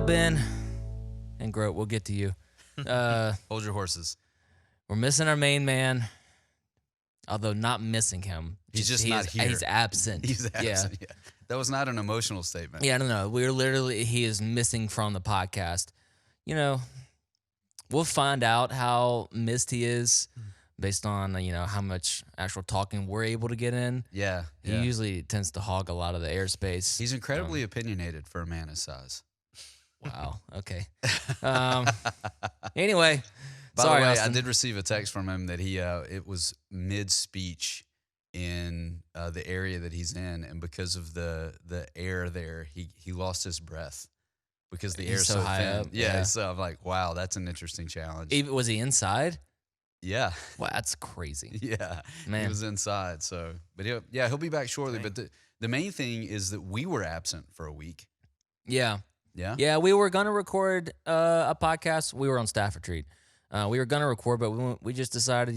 Ben and Groat, we'll get to you. Hold your horses. We're missing our main man, although not missing him. He's just not here. He's absent. He's absent. Yeah. That was not an emotional statement. Yeah, I don't know. He is missing from the podcast. You know, we'll find out how missed he is based on, how much actual talking we're able to get in. Yeah. He usually tends to hog a lot of the airspace. He's incredibly opinionated for a man his size. Wow. Okay. Anyway. By Sorry, the way, Austin. I did receive a text from him that it was mid-speech in the area that he's in, and because of the air there, he lost his breath because the air's so high thin. up. Yeah, so I'm like, wow, that's an interesting challenge. Was he inside? Yeah. Wow, that's crazy. Yeah, Man. he was inside. So, but he'll be back shortly. Dang. But the main thing is that we were absent for a week. Yeah. Yeah. Yeah, we were gonna record a podcast. We were on staff retreat. We were gonna record, but we just decided,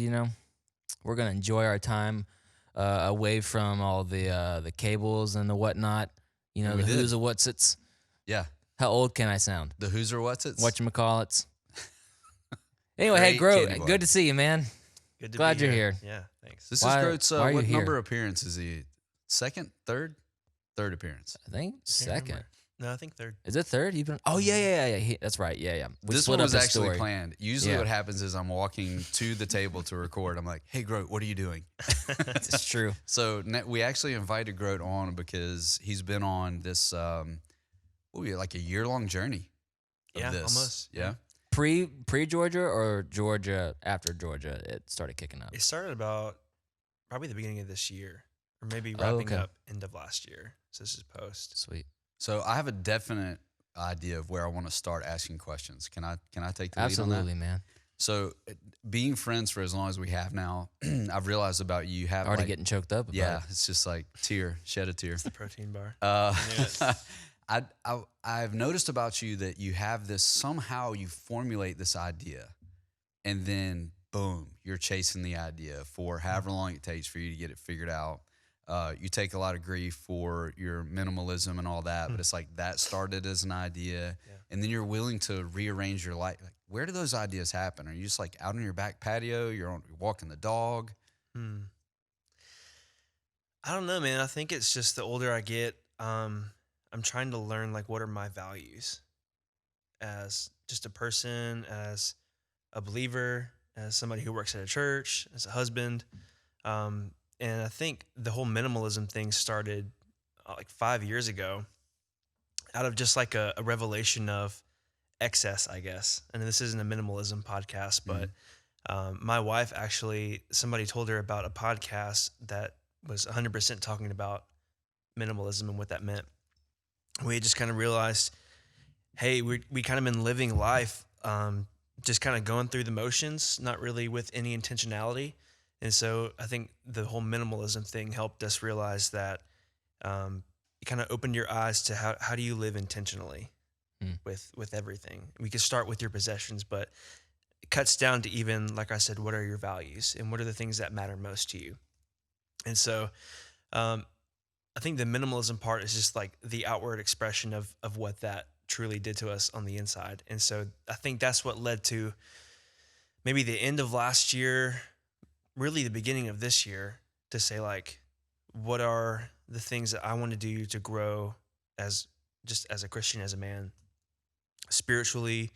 we're gonna enjoy our time away from all the cables and the whatnot. The who's or what's it's. Yeah. How old can I sound? The who's or what's it's. Whatchamacallits. Anyway, hey, Groat, good to see you, man. Good to Glad be you're here. Yeah, thanks. This Why- is Groat's. why are you What here? number appearance is he? Second, third appearance. I think Can't second. remember. No, I think third. Is it third? Oh yeah. That's right. Yeah. We This split one up was his actually story. planned. Usually Yeah. what happens is I'm walking to the table to record. I'm like, hey, Groat, what are you doing? It's true. So we actually invited Groat on because he's been on this, like a year-long journey of Yeah, this. almost. Yeah? Pre Georgia or Georgia after Georgia it started kicking up. It started about probably the beginning of this year, or maybe Oh, wrapping okay. up end of last year. So this is post. Sweet. So I have a definite idea of where I want to start asking questions. Can I take the lead on Absolutely, that? man. So being friends for as long as we have now, I've realized about you have Already like, getting choked up. About yeah, it. it's just like shed a tear. It's the protein bar. I've noticed about you that you have this, somehow you formulate this idea and then boom, you're chasing the idea for however long it takes for you to get it figured out. You take a lot of grief for your minimalism and all that, but it's like that started as an idea and then you're willing to rearrange your life. Like, where do those ideas happen? Are you just like out on your back patio? You're walking the dog? I don't know, man. I think it's just the older I get, I'm trying to learn like what are my values as just a person, as a believer, as somebody who works at a church, as a husband. And I think the whole minimalism thing started like 5 years ago out of just like a revelation of excess, I guess. And this isn't a minimalism podcast, but my wife actually, somebody told her about a podcast that was 100% talking about minimalism and what that meant. We just kind of realized, hey, we kind of been living life just kind of going through the motions, not really with any intentionality. And so I think the whole minimalism thing helped us realize that it kind of opened your eyes to how do you live intentionally with everything. We could start with your possessions, but it cuts down to even, like I said, what are your values and what are the things that matter most to you? And so I think the minimalism part is just like the outward expression of what that truly did to us on the inside. And so I think that's what led to maybe the end of last year, really the beginning of this year, to say like, what are the things that I want to do to grow as a Christian, as a man, spiritually,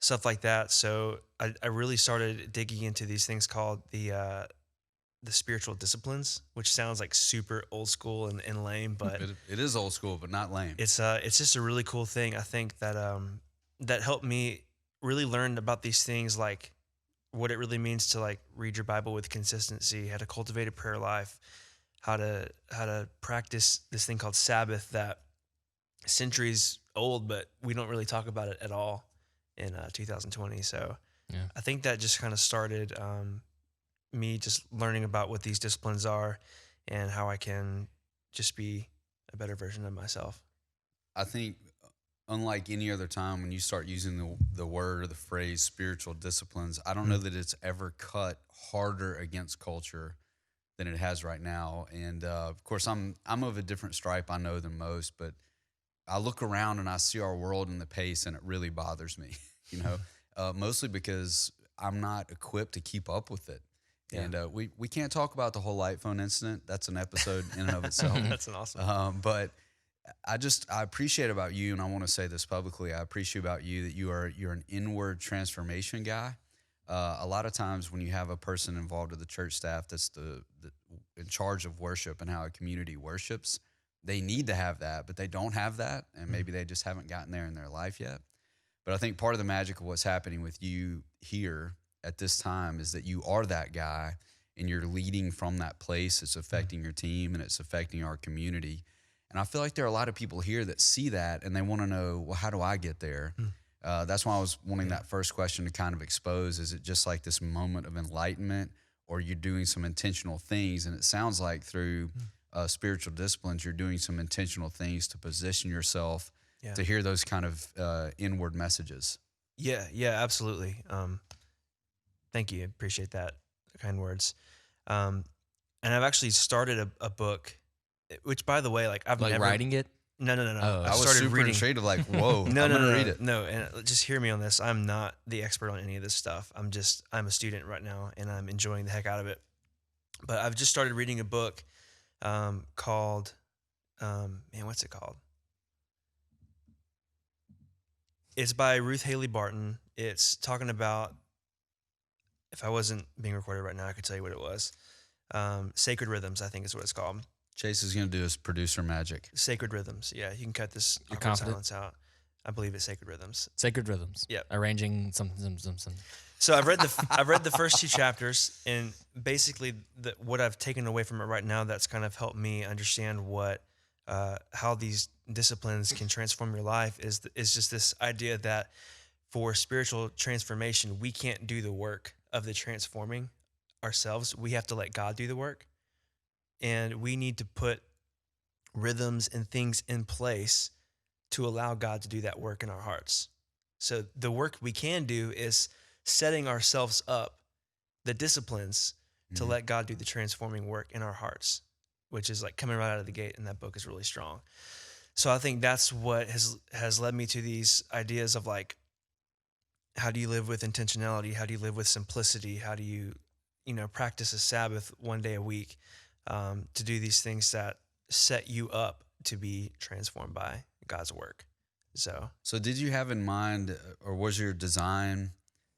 stuff like that. So I really started digging into these things called the spiritual disciplines, which sounds like super old school and lame, but it is old school, but not lame. it's just a really cool thing. I think that that helped me really learn about these things, like what it really means to like read your Bible with consistency, how to cultivate a prayer life, how to practice this thing called Sabbath that centuries old, but we don't really talk about it at all in 2020. So I think that just kind of started me just learning about what these disciplines are and how I can just be a better version of myself. I think unlike any other time when you start using the word or the phrase spiritual disciplines, I don't know that it's ever cut harder against culture than it has right now. And of course, I'm of a different stripe, I know, than most, but I look around and I see our world and the pace, and it really bothers me. You know, mostly because I'm not equipped to keep up with it. Yeah. And we can't talk about the whole light phone incident. That's an episode in and of itself. That's an awesome. But I appreciate about you, and I want to say this publicly. I appreciate about you that you're an inward transformation guy. A lot of times when you have a person involved with the church staff that's the in charge of worship and how a community worships, they need to have that, but they don't have that, and maybe they just haven't gotten there in their life yet. But I think part of the magic of what's happening with you here at this time is that you are that guy, and you're leading from that place. It's affecting your team, and it's affecting our community. And I feel like there are a lot of people here that see that, and they want to know, well, how do I get there? That's why I was wanting that first question to kind of expose. Is it just like this moment of enlightenment, or you're doing some intentional things? And it sounds like through spiritual disciplines, you're doing some intentional things to position yourself to hear those kind of inward messages. Yeah, absolutely. Thank you. Appreciate that. Kind words. And I've actually started a book, which, by the way, like I've Like never writing it? No. Oh. I was started super reading. intrigued, like, whoa, No, I'm no, gonna no, read it. no. And just hear me on this. I'm not the expert on any of this stuff. I'm a student right now, and I'm enjoying the heck out of it. But I've just started reading a book called, what's it called? It's by Ruth Haley Barton. It's talking about, if I wasn't being recorded right now, I could tell you what it was. Sacred Rhythms, I think is what it's called. Chase is going to do his producer magic. Sacred Rhythms. Yeah, you can cut this You're awkward confident? silence out. I believe it's Sacred Rhythms. Sacred Rhythms. Yep. Arranging something. So I've read the first 2 chapters, and basically what I've taken away from it right now that's kind of helped me understand how these disciplines can transform your life is just this idea that for spiritual transformation, we can't do the work of the transforming ourselves. We have to let God do the work, and we need to put rhythms and things in place to allow God to do that work in our hearts. So the work we can do is setting ourselves up, the disciplines, to let God do the transforming work in our hearts, which is like coming right out of the gate, and that book is really strong. So I think that's what has led me to these ideas of like, how do you live with intentionality? How do you live with simplicity? How do you, practice a Sabbath one day a week, to do these things that set you up to be transformed by God's work. So did you have in mind, or was your design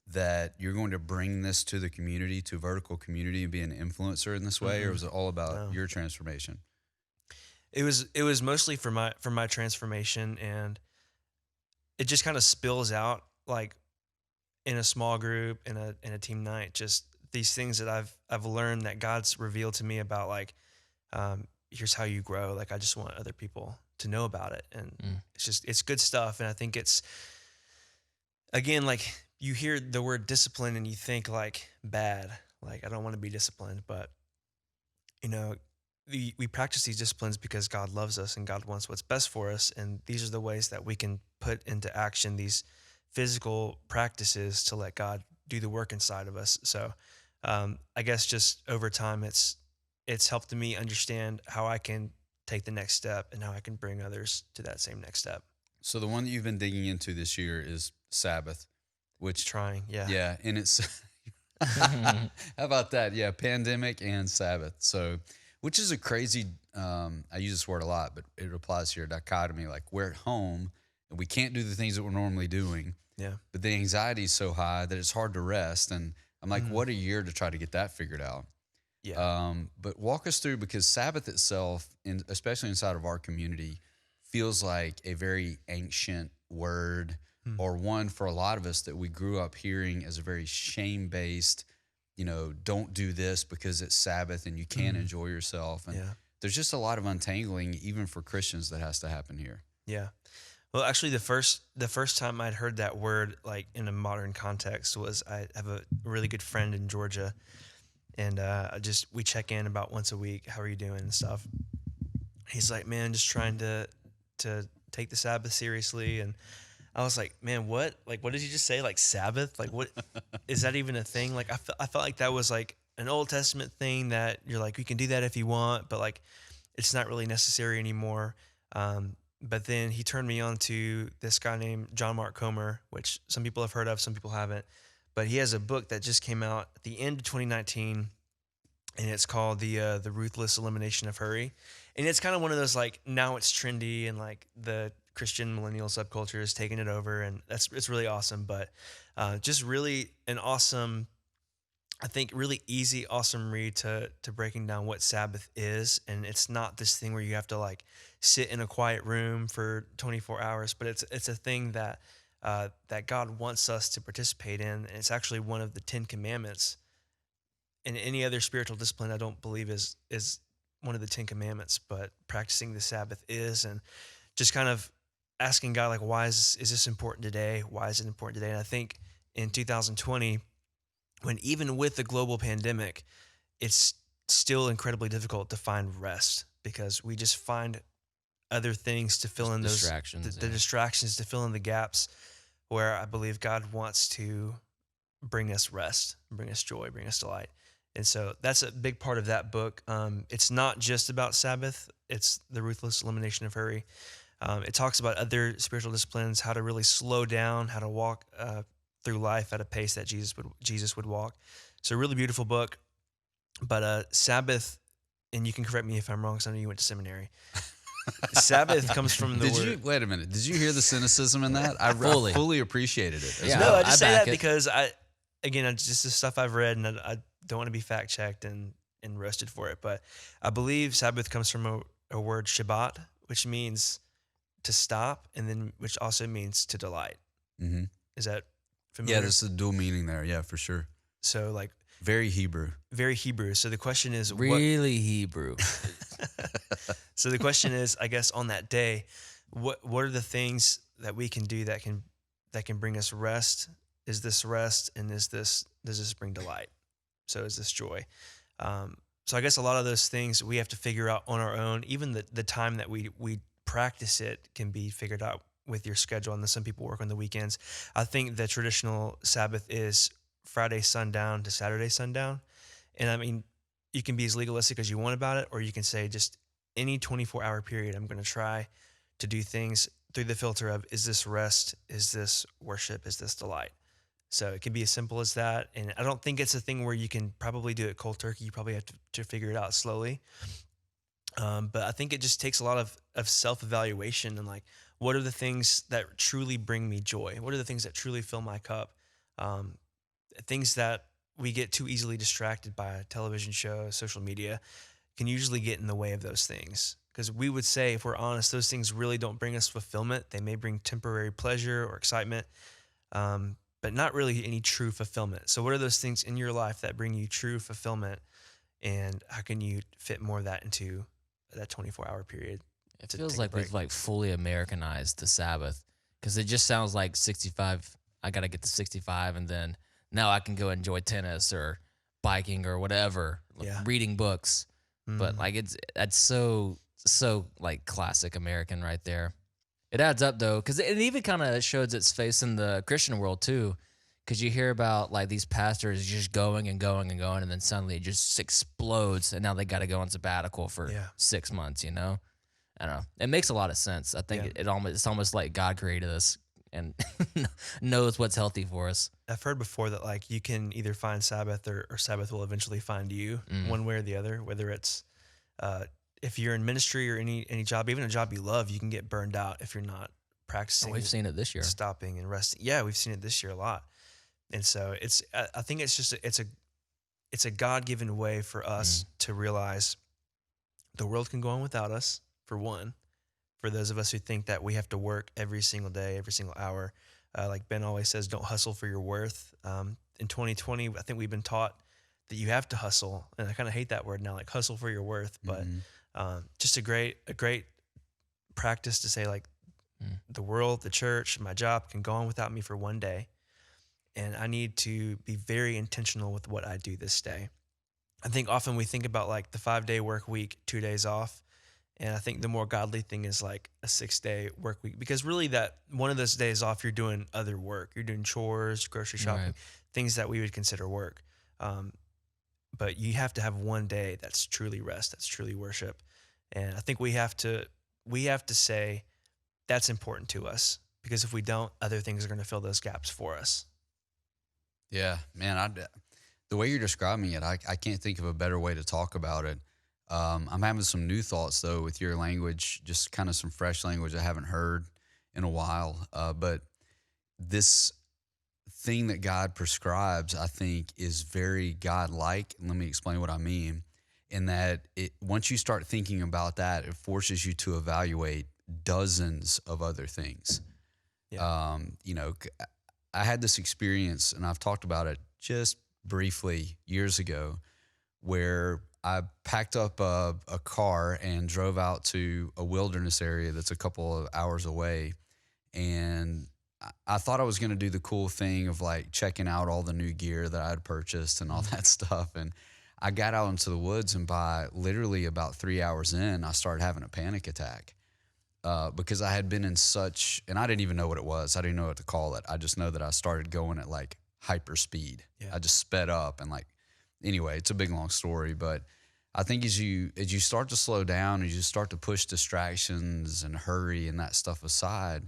that you're going to bring this to the community, to vertical community, and be an influencer in this way, or was it all about your transformation? It was mostly for my transformation, and it just kind of spills out like in a small group, in a team night, just these things that I've learned that God's revealed to me about, like, here's how you grow. Like, I just want other people to know about it. And it's good stuff. And I think it's, again, like, you hear the word discipline and you think like bad, like I don't want to be disciplined, but we practice these disciplines because God loves us and God wants what's best for us. And these are the ways that we can put into action these physical practices to let God do the work inside of us. So I guess just over time, it's helped me understand how I can take the next step and how I can bring others to that same next step. So the one that you've been digging into this year is Sabbath, which Trying, yeah. Yeah, and it's how about that? Yeah, pandemic and Sabbath. So, which is a crazy, I use this word a lot, but it applies here, dichotomy. Like, we're at home and we can't do the things that we're normally doing. Yeah. But the anxiety is so high that it's hard to rest. And I'm like, what a year to try to get that figured out. Yeah. But walk us through, because Sabbath itself, especially inside of our community, feels like a very ancient word, or one for a lot of us that we grew up hearing as a very shame-based, don't do this because it's Sabbath and you can't enjoy yourself. And there's just a lot of untangling, even for Christians, that has to happen here. Yeah. Well, actually, the first time I'd heard that word, like in a modern context, was I have a really good friend in Georgia, and we check in about once a week. How are you doing and stuff? He's like, man, just trying to take the Sabbath seriously. And I was like, man, what? Like, what did you just say? Like, Sabbath? Like, what is that even a thing? Like, I felt like that was like an Old Testament thing that you're like, you can do that if you want, but like, it's not really necessary anymore. But then he turned me on to this guy named John Mark Comer, which some people have heard of, some people haven't. But he has a book that just came out at the end of 2019, and it's called the Ruthless Elimination of Hurry. And it's kind of one of those, like, now it's trendy and like the Christian millennial subculture is taking it over, and it's really awesome. But just really an awesome, I think, really easy, awesome read to breaking down what Sabbath is. And it's not this thing where you have to like sit in a quiet room for 24 hours, but it's a thing that that God wants us to participate in. And it's actually one of the 10 Commandments. And any other spiritual discipline, I don't believe is one of the 10 Commandments, but practicing the Sabbath is. And just kind of asking God, like, why is this important today? Why is it important today? And I think in 2020, when even with the global pandemic, it's still incredibly difficult to find rest because we just find other things to fill Just in those distractions. the Yeah. distractions, to fill in the gaps where I believe God wants to bring us rest, bring us joy, bring us delight. And so that's a big part of that book. It's not just about Sabbath, it's the ruthless elimination of hurry. It talks about other spiritual disciplines, how to really slow down, how to walk through life at a pace that Jesus would walk. So a really beautiful book. But Sabbath, and you can correct me if I'm wrong, because I know you went to seminary. Sabbath comes from the Did word. you wait a minute? Did you hear the cynicism in that? I Fully. fully appreciated it. as Yeah. No, well. I just I say back that it. because it's just the stuff I've read, and I don't want to be fact checked and roasted for it. But I believe Sabbath comes from a word Shabbat, which means to stop, and then which also means to delight. Mhm. Is that Yeah, familiar? there's a dual meaning there. Yeah, for sure. So like Very Hebrew. very Hebrew. So the question is Really Hebrew. So the question is, I guess, on that day, what are the things that we can do that can bring us rest? Is this rest, and does this bring delight? So is this joy? So I guess a lot of those things we have to figure out on our own. Even the time that we practice it can be figured out with your schedule. And then some people work on the weekends. I think the traditional Sabbath is Friday sundown to Saturday sundown. And I mean, you can be as legalistic as you want about it, or you can say just any 24-hour period, I'm going to try to do things through the filter of, is this rest? Is this worship? Is this delight? So it can be as simple as that. And I don't think it's a thing where you can probably do it cold turkey. You probably have to figure it out slowly. But I think it just takes a lot of self-evaluation and like, what are the things that truly bring me joy? What are the things that truly fill my cup? Um, Things that we get too easily distracted by, a television show, social media, can usually get in the way of those things. Because we would say, if we're honest, those things really don't bring us fulfillment. They may bring temporary pleasure or excitement, but not really any true fulfillment. So, what are those things in your life that bring you true fulfillment? And how can you fit more of that into that 24-hour period? It To feels take a like we've break. like fully Americanized the Sabbath because it just sounds like 65. I got to get to 65 and then now I can go enjoy tennis or biking or whatever, like, Yeah. reading books. But Mm. like that's so like classic American right there. It adds up though because it even kind of shows its face in the Christian world too. Because you hear about like these pastors just going and going and going, and then suddenly it just explodes, and now they got to go on sabbatical for Yeah. 6 months. I don't know. It makes a lot of sense. I think Yeah. it's almost like God created us and knows what's healthy for us. I've heard before that like you can either find Sabbath, or Sabbath will eventually find you, one way or the other. Whether it's uh, if you're in ministry or any job, even a job you love, you can get burned out if you're not practicing We've seen it this year. stopping and resting. Yeah, we've seen it this year a lot. And so I think it's just it's a God given way for us to realize the world can go on without us. For one, for those of us who think that we have to work every single day, every single hour, like Ben always says, don't hustle for your worth. In 2020, I think we've been taught that you have to hustle, and I kind of hate that word now, like hustle for your worth. But just a great practice to say like, the world, the church, my job can go on without me for one day. And I need to be very intentional with what I do this day. I think often we think about like the 5-day work week, 2 days off. And I think the more godly thing is like a 6-day work week, because really that one of those days off, you're doing other work. You're doing chores, grocery shopping, Right. things that we would consider work. But you have to have one day that's truly rest, that's truly worship. And I think we have to say, that's important to us, because if we don't, other things are going to fill those gaps for us. Yeah, man. The way you're describing it, I can't think of a better way to talk about it. I'm having some new thoughts though with your language, just kind of some fresh language I haven't heard in a while. But this thing that God prescribes, I think, is very God-like. And let me explain what I mean. In that, once you start thinking about that, it forces you to evaluate dozens of other things. Yeah. You know, I had this experience, and I've talked about it just briefly years ago, where I packed up a car and drove out to a wilderness area that's a couple of hours away. And I thought I was going to do the cool thing of like checking out all the new gear that I had purchased and all that stuff. And I got out into the woods, and by literally about 3 hours in, I started having a panic attack. Because I had been in such, and I didn't even know what it was. I didn't know what to call it. I just know that I started going at like hyper speed. Yeah. I just sped up and like, anyway, it's a big long story, but I think as you start to slow down, as you start to push distractions and hurry and that stuff aside,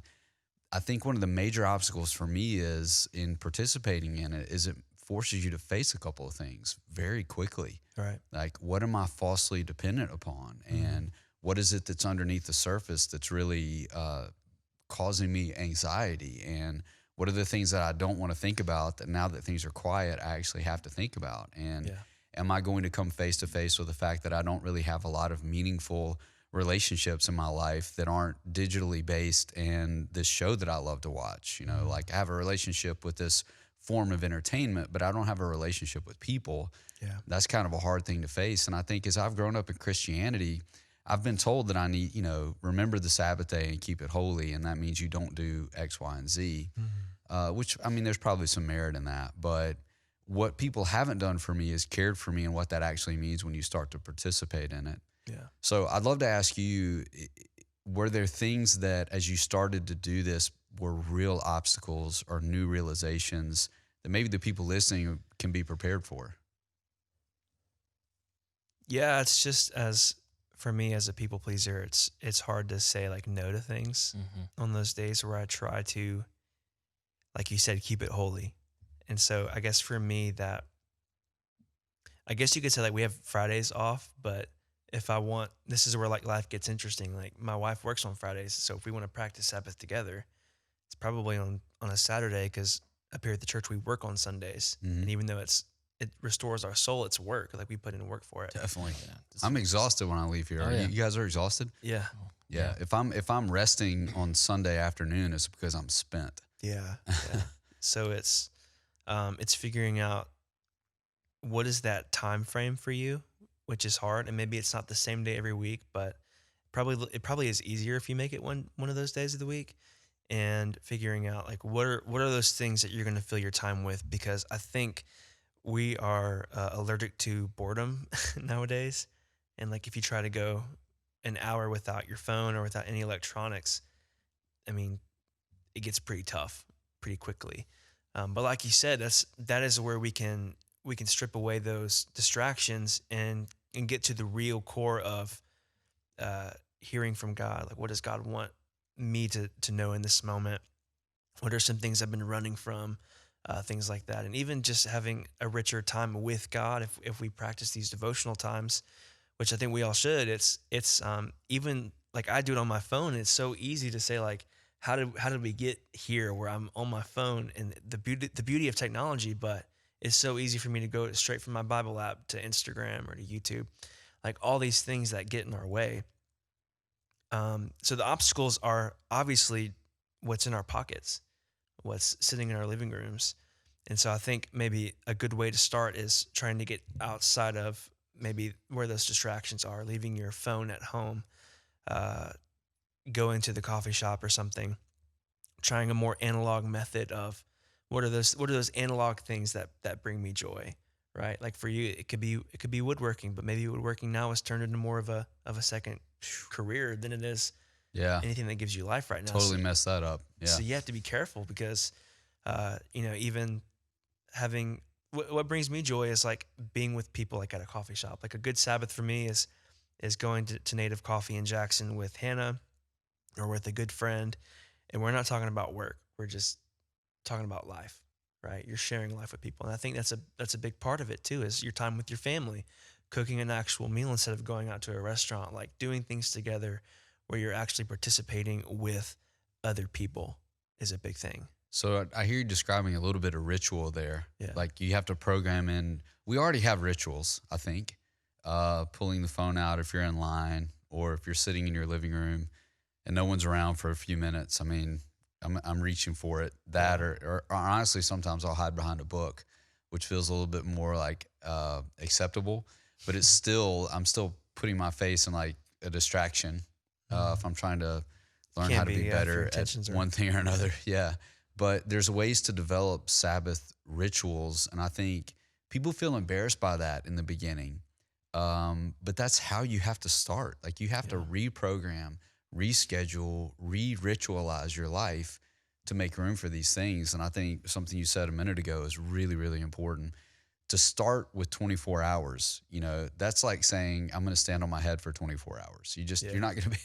I think one of the major obstacles for me is in participating in it is it forces you to face a couple of things very quickly. Right. Like, what am I falsely dependent upon? And what is it that's underneath the surface that's really causing me anxiety? And what are the things that I don't want to think about that now that things are quiet, I actually have to think about? And Yeah. am I going to come face to face with the fact that I don't really have a lot of meaningful relationships in my life that aren't digitally based, and this show that I love to watch? You know, like I have a relationship with this form of entertainment, but I don't have a relationship with people. Yeah. That's kind of a hard thing to face. And I think as I've grown up in Christianity, I've been told that I need, remember the Sabbath day and keep it holy. And that means you don't do X, Y, and Z, which, I mean, there's probably some merit in that. But what people haven't done for me is cared for me and what that actually means when you start to participate in it. Yeah. So I'd love to ask you, were there things that as you started to do this were real obstacles or new realizations that maybe the people listening can be prepared for? Yeah, it's just, as for me as a people pleaser, it's hard to say like no to things on those days where I try to, like you said, keep it holy. And so I guess for me, that, I guess you could say like we have Fridays off, but if I want, this is where like life gets interesting. Like my wife works on Fridays, so if we want to practice Sabbath together, it's probably on a Saturday, because up here at the church we work on Sundays, and even though it restores our soul, it's work. Like we put in work for it. Definitely. Yeah. I'm exhausted when I leave here. Oh, Are yeah. you guys are exhausted? Yeah. Yeah. If I'm resting on Sunday afternoon, it's because I'm spent. Yeah. Yeah. So it's figuring out what is that time frame for you, which is hard, and maybe it's not the same day every week, but it probably is easier if you make it one of those days of the week, and figuring out like what are those things that you're going to fill your time with, because I think we are allergic to boredom nowadays, and like if you try to go an hour without your phone or without any electronics, I mean, it gets pretty tough pretty quickly. But like you said, that is where we can strip away those distractions and get to the real core of hearing from God. Like, what does God want me to know in this moment? What are some things I've been running from? Things like that, and even just having a richer time with God. If we practice these devotional times, which I think we all should, it's even like I do it on my phone. And it's so easy to say like, how did we get here where I'm on my phone, and the beauty of technology, but it's so easy for me to go straight from my Bible app to Instagram or to YouTube, like all these things that get in our way. So the obstacles are obviously what's in our pockets, what's sitting in our living rooms. And so I think maybe a good way to start is trying to get outside of maybe where those distractions are, leaving your phone at home, going to the coffee shop or something, trying a more analog method of what are those analog things that bring me joy, right? Like for you, it could be woodworking, but maybe woodworking now has turned into more of a second career than it is Yeah. anything that gives you life right now. Totally messed that up. Yeah. So you have to be careful, because, even having what brings me joy is like being with people, like at a coffee shop. Like a good Sabbath for me is going to Native Coffee in Jackson with Hannah, or with a good friend, and we're not talking about work. We're just talking about life, right? You're sharing life with people, and I think that's a big part of it too. Is your time with your family, cooking an actual meal instead of going out to a restaurant, like doing things together where you're actually participating with other people is a big thing. So I hear you describing a little bit of ritual there. Yeah. Like you have to program in. We already have rituals, I think. Pulling the phone out if you're in line, or if you're sitting in your living room and no one's around for a few minutes. I mean, I'm reaching for it. That, Yeah. or honestly, sometimes I'll hide behind a book, which feels a little bit more like acceptable. But it's still, I'm still putting my face in like a distraction if I'm trying to learn how Can to be, be yeah, if your better at intentions are one thing or another. Yeah. But there's ways to develop Sabbath rituals. And I think people feel embarrassed by that in the beginning. But that's how you have to start. Like you have to yeah. reprogram, reschedule, re-ritualize your life to make room for these things. And I think something you said a minute ago is really, really important. To start with 24 hours, you know, that's like saying I'm going to stand on my head for 24 hours. You're Yeah. not going to be,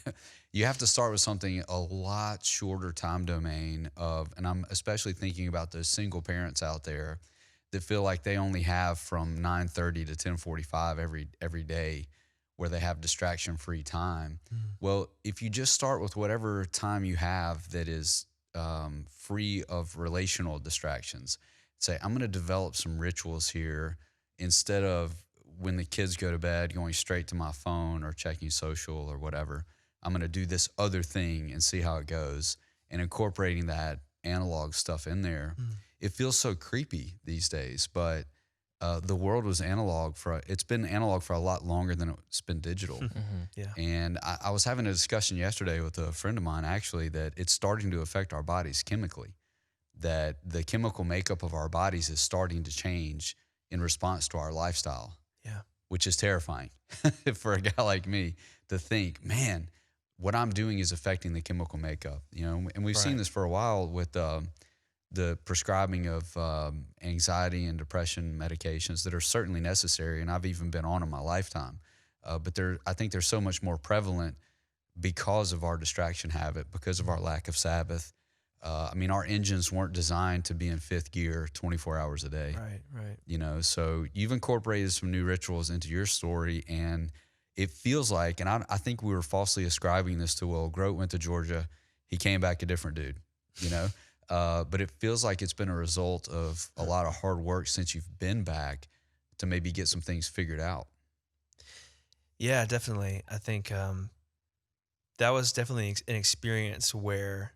you have to start with something a lot shorter time domain of, and I'm especially thinking about those single parents out there that feel like they only have from 9:30 to 10:45 every day where they have distraction free time. Mm. Well, if you just start with whatever time you have that is free of relational distractions, say, I'm going to develop some rituals here instead of when the kids go to bed going straight to my phone or checking social or whatever. I'm going to do this other thing and see how it goes, and incorporating that analog stuff in there. Mm. It feels so creepy these days, but the world was analog it's been analog for a lot longer than it's been digital. Mm-hmm. Yeah. And I was having a discussion yesterday with a friend of mine, actually, that it's starting to affect our bodies chemically, that the chemical makeup of our bodies is starting to change in response to our lifestyle, Yeah. which is terrifying for a guy like me to think, man, what I'm doing is affecting the chemical makeup, you know. And we've seen Right. this for a while with the prescribing of anxiety and depression medications that are certainly necessary, and I've even been on in my lifetime. But I think they're so much more prevalent because of our distraction habit, because of our lack of Sabbath. I mean, our engines weren't designed to be in fifth gear 24 hours a day, Right. Right. you know. So you've incorporated some new rituals into your story, and it feels like, and I think we were falsely ascribing this to, well, Groat went to Georgia, he came back a different dude, you know. But it feels like it's been a result of a lot of hard work since you've been back to maybe get some things figured out. Yeah, definitely. I think that was definitely an experience where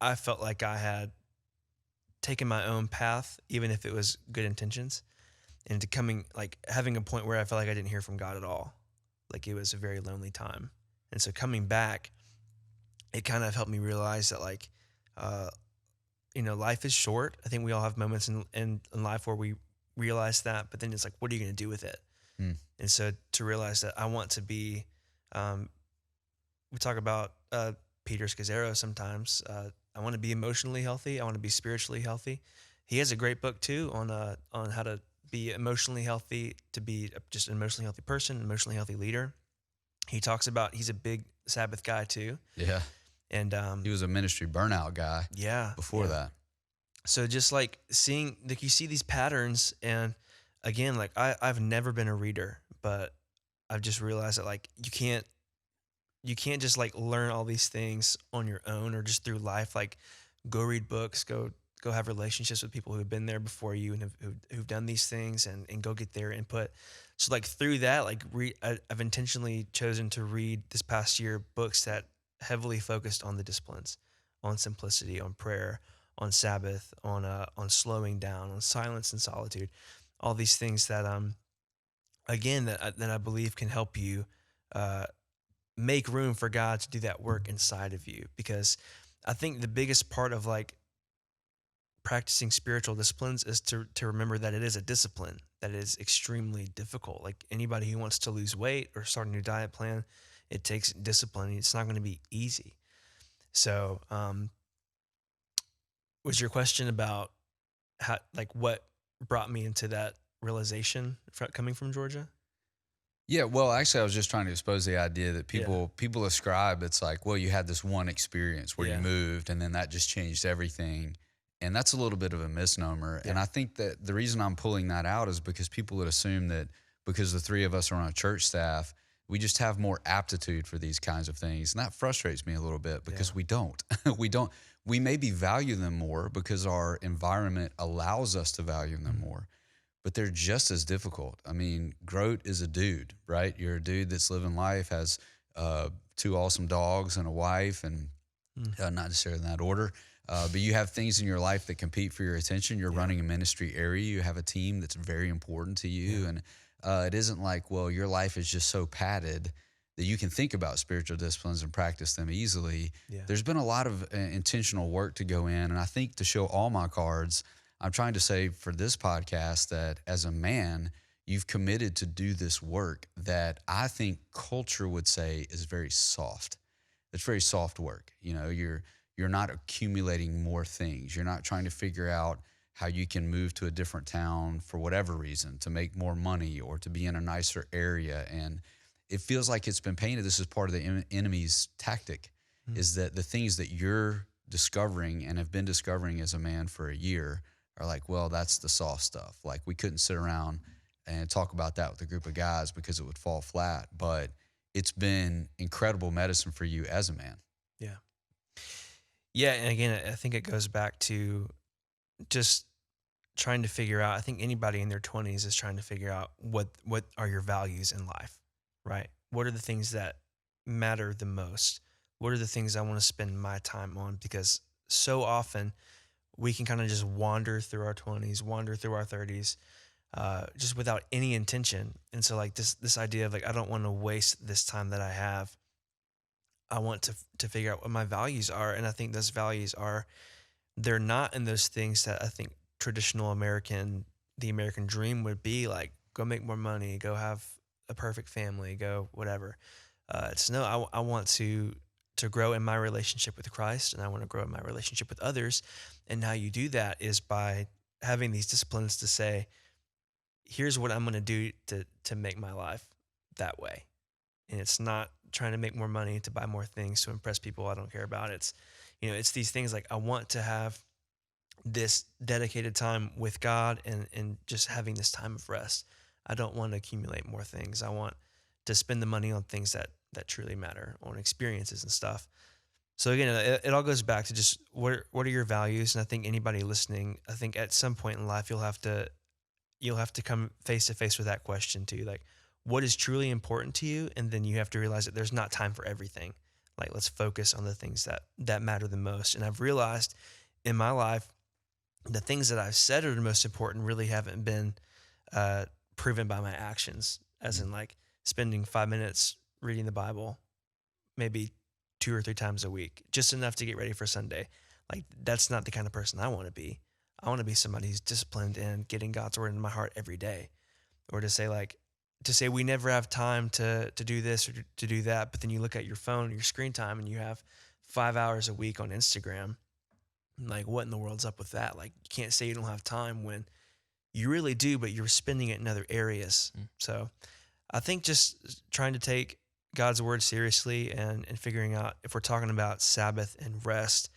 I felt like I had taken my own path, even if it was good intentions, into coming like having a point where I felt like I didn't hear from God at all. Like it was a very lonely time. And so coming back, it kind of helped me realize that like uh, life is short. I think we all have moments in life where we realize that, but then it's like, what are you going to do with it? Mm. And so to realize that I want to be, um, we talk about Peter Scazzaro sometimes. I want to be emotionally healthy. I want to be spiritually healthy. He has a great book too on how to be emotionally healthy, to be just an emotionally healthy person, emotionally healthy leader. He talks about he's a big Sabbath guy too, Yeah. and He was a ministry burnout guy yeah, before yeah. that. So just like seeing, like you see these patterns, and again, like I've never been a reader, but I've just realized that like you can't just like learn all these things on your own or just through life. Like go read books, go have relationships with people who've been there before you and who've done these things, and go get their input. So like through that, like I've intentionally chosen to read this past year books that heavily focused on the disciplines, on simplicity, on prayer, on Sabbath, on slowing down, on silence and solitude, all these things that again that I believe can help you uh, make room for God to do that work inside of you. Because I think the biggest part of like practicing spiritual disciplines is to remember that it is a discipline that is extremely difficult. Like anybody who wants to lose weight or start a new diet plan, it takes discipline. It's not going to be easy. So, was your question about how, like, what brought me into that realization coming from Georgia? Yeah, well, actually, I was just trying to expose the idea that Yeah. people ascribe it's like, well, you had this one experience where you Yeah. moved, and then that just changed everything, and that's a little bit of a misnomer. And Yeah. I think that the reason I'm pulling that out is because people would assume that because the three of us are on a church staff, we just have more aptitude for these kinds of things, and that frustrates me a little bit Yeah. because we don't. we don't. We maybe value them more because our environment allows us to value them more, but they're just as difficult. I mean, Groat is a dude, right? You're a dude that's living life, has two awesome dogs and a wife, and Mm. not necessarily in that order. But you have things in your life that compete for your attention. You're Yeah. running a ministry area. You have a team that's very important to you. Yeah. And it isn't like, well, your life is just so padded that you can think about spiritual disciplines and practice them easily. Yeah. There's been a lot of intentional work to go in. And I think to show all my cards, I'm trying to say for this podcast that as a man, you've committed to do this work that I think culture would say is very soft. It's very soft work. You know, you're not accumulating more things. You're not trying to figure out how you can move to a different town for whatever reason to make more money or to be in a nicer area. And it feels like it's been painted. This is part of the enemy's tactic, Mm. is that the things that you're discovering and have been discovering as a man for a year are like, well, that's the soft stuff. Like we couldn't sit around and talk about that with a group of guys because it would fall flat. But it's been incredible medicine for you as a man. Yeah. Yeah. And again, I think it goes back to just trying to figure out. I think anybody in their 20s is trying to figure out what are your values in life, right? What are the things that matter the most? What are the things I want to spend my time on? Because so often we can kind of just wander through our 20s, wander through our 30s, just without any intention. And so like this idea of like I don't want to waste this time that I have. I want to figure out what my values are, and I think those values are they're not in those things that I think traditional the American dream would be like go make more money, go have a perfect family, go whatever. It's no, I want to grow in my relationship with Christ, and I want to grow in my relationship with others. And how you do that is by having these disciplines to say, here's what I'm going to do to make my life that way. And it's not trying to make more money to buy more things to impress people I don't care about. It's these things like I want to have this dedicated time with God and just having this time of rest. I don't want to accumulate more things. I want to spend the money on things that truly matter, on experiences and stuff. So again, it all goes back to just what are your values? And I think anybody listening, I think at some point in life you'll have to come face to face with that question too. Like, what is truly important to you? And then you have to realize that there's not time for everything. Like, let's focus on the things that matter the most. And I've realized in my life, the things that I've said are the most important really haven't been proven by my actions. As in, like spending 5 minutes reading the Bible, maybe 2 or 3 times a week, just enough to get ready for Sunday. Like, that's not the kind of person I want to be. I want to be somebody who's disciplined in getting God's word in my heart every day. Or to say we never have time to do this or to do that, but then you look at your phone, your screen time, and you have 5 hours a week on Instagram. Like, what in the world's up with that? Like, you can't say you don't have time when you really do, but you're spending it in other areas. So I think just trying to take God's word seriously and figuring out if we're talking about Sabbath and rest,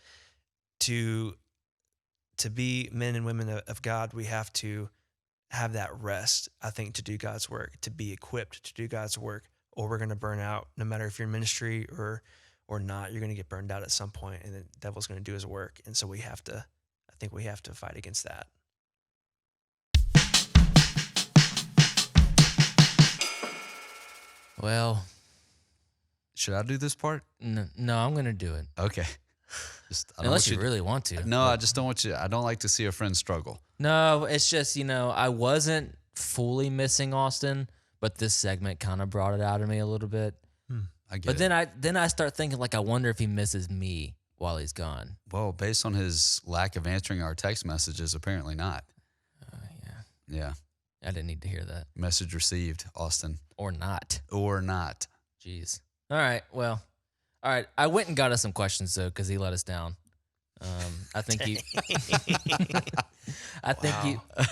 to be men and women of God, we have to have that rest, I think, to do God's work, to be equipped to do God's work, or we're going to burn out. No matter if you're in ministry or not, you're going to get burned out at some point, and the devil's going to do his work. And so I think we have to fight against that. Well, Should I do this part? no, I'm gonna do it Okay. I don't unless want you really want to. No, I just don't want you. I don't like to see a friend struggle. No, it's just I wasn't fully missing Austin, but this segment kind of brought it out of me a little bit. I get But it. then I start thinking like I wonder if he misses me while he's gone. Well, based on his lack of answering our text messages, apparently not. Yeah, Yeah. I didn't need to hear that Message received, Austin. or not. Or not. Jeez. All right. Well. All right. I went and got us some questions though because he let us down. I think he. I think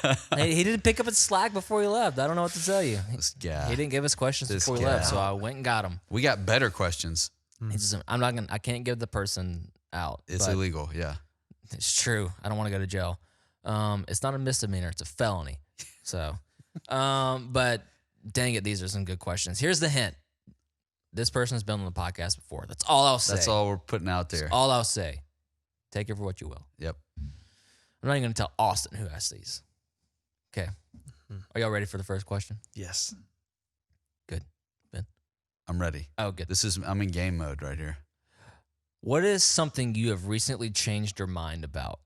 Wow. he didn't pick up his slack before he left. I don't know what to tell you. This guy. He didn't give us questions This before he left, so guy. I went and got him. We got better questions. I can't give the person out. It's but illegal. Yeah. It's true. I don't want to go to jail. It's not a misdemeanor. It's a felony. So, but dang it, these are some good questions. Here's the hint. This person's been on the podcast before. That's all I'll say. That's all we're putting out there. That's all I'll say. Take it for what you will. Yep. I'm not even going to tell Austin who asked these. Okay. Are y'all ready for the first question? Yes. Good. Ben? I'm ready. Oh, good. I'm in game mode right here. What is something you have recently changed your mind about?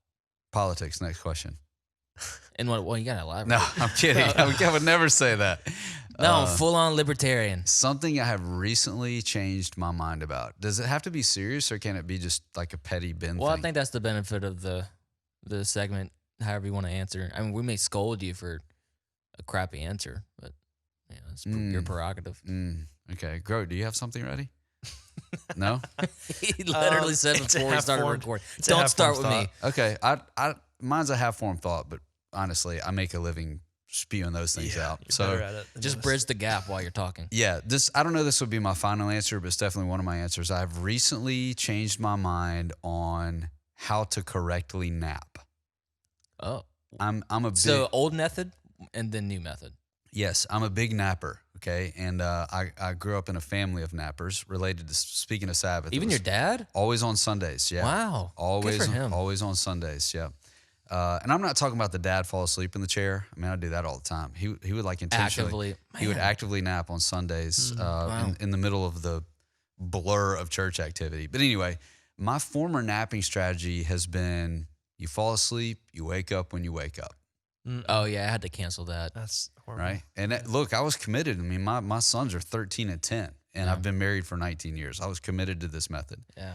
Politics. Next question. And what? Well, you got to elaborate. No, I'm kidding. I would never say that. No, I'm full-on libertarian. Something I have recently changed my mind about. Does it have to be serious or can it be just like a petty Ben Well, thing? I think that's the benefit of the segment, however you want to answer. I mean, we may scold you for a crappy answer, but it's your prerogative. Okay. Groat, do you have something ready? No? He literally said it's a before we started half-formed- recording, it's a don't start with half-formed me. Okay. Mine's a half-formed thought, but honestly, I make a living spewing those things out. You're So better at it than Just us. bridge the gap while you're talking. yeah, I don't know this would be my final answer, but it's definitely one of my answers. I've recently changed my mind on how to correctly nap. Oh. I'm a big So old method and then new method. Yes, I'm a big napper. Okay, and I grew up in a family of nappers. Related to speaking of Sabbath, Even it your was dad? always on Sundays. Yeah, Wow. always Good for him. always on Sundays. Yeah, and I'm not talking about the dad fall asleep in the chair. I mean, I do that all the time. He would like intentionally. Actively. He would Man. actively nap on Sundays Wow. in the middle of the blur of church activity. But anyway, my former napping strategy has been: you fall asleep, you wake up when you wake up. Oh, yeah, I had to cancel that. That's horrible. Right. And look, I was committed. I mean, my sons are 13 and 10, and I've been married for 19 years. I was committed to this method. Yeah.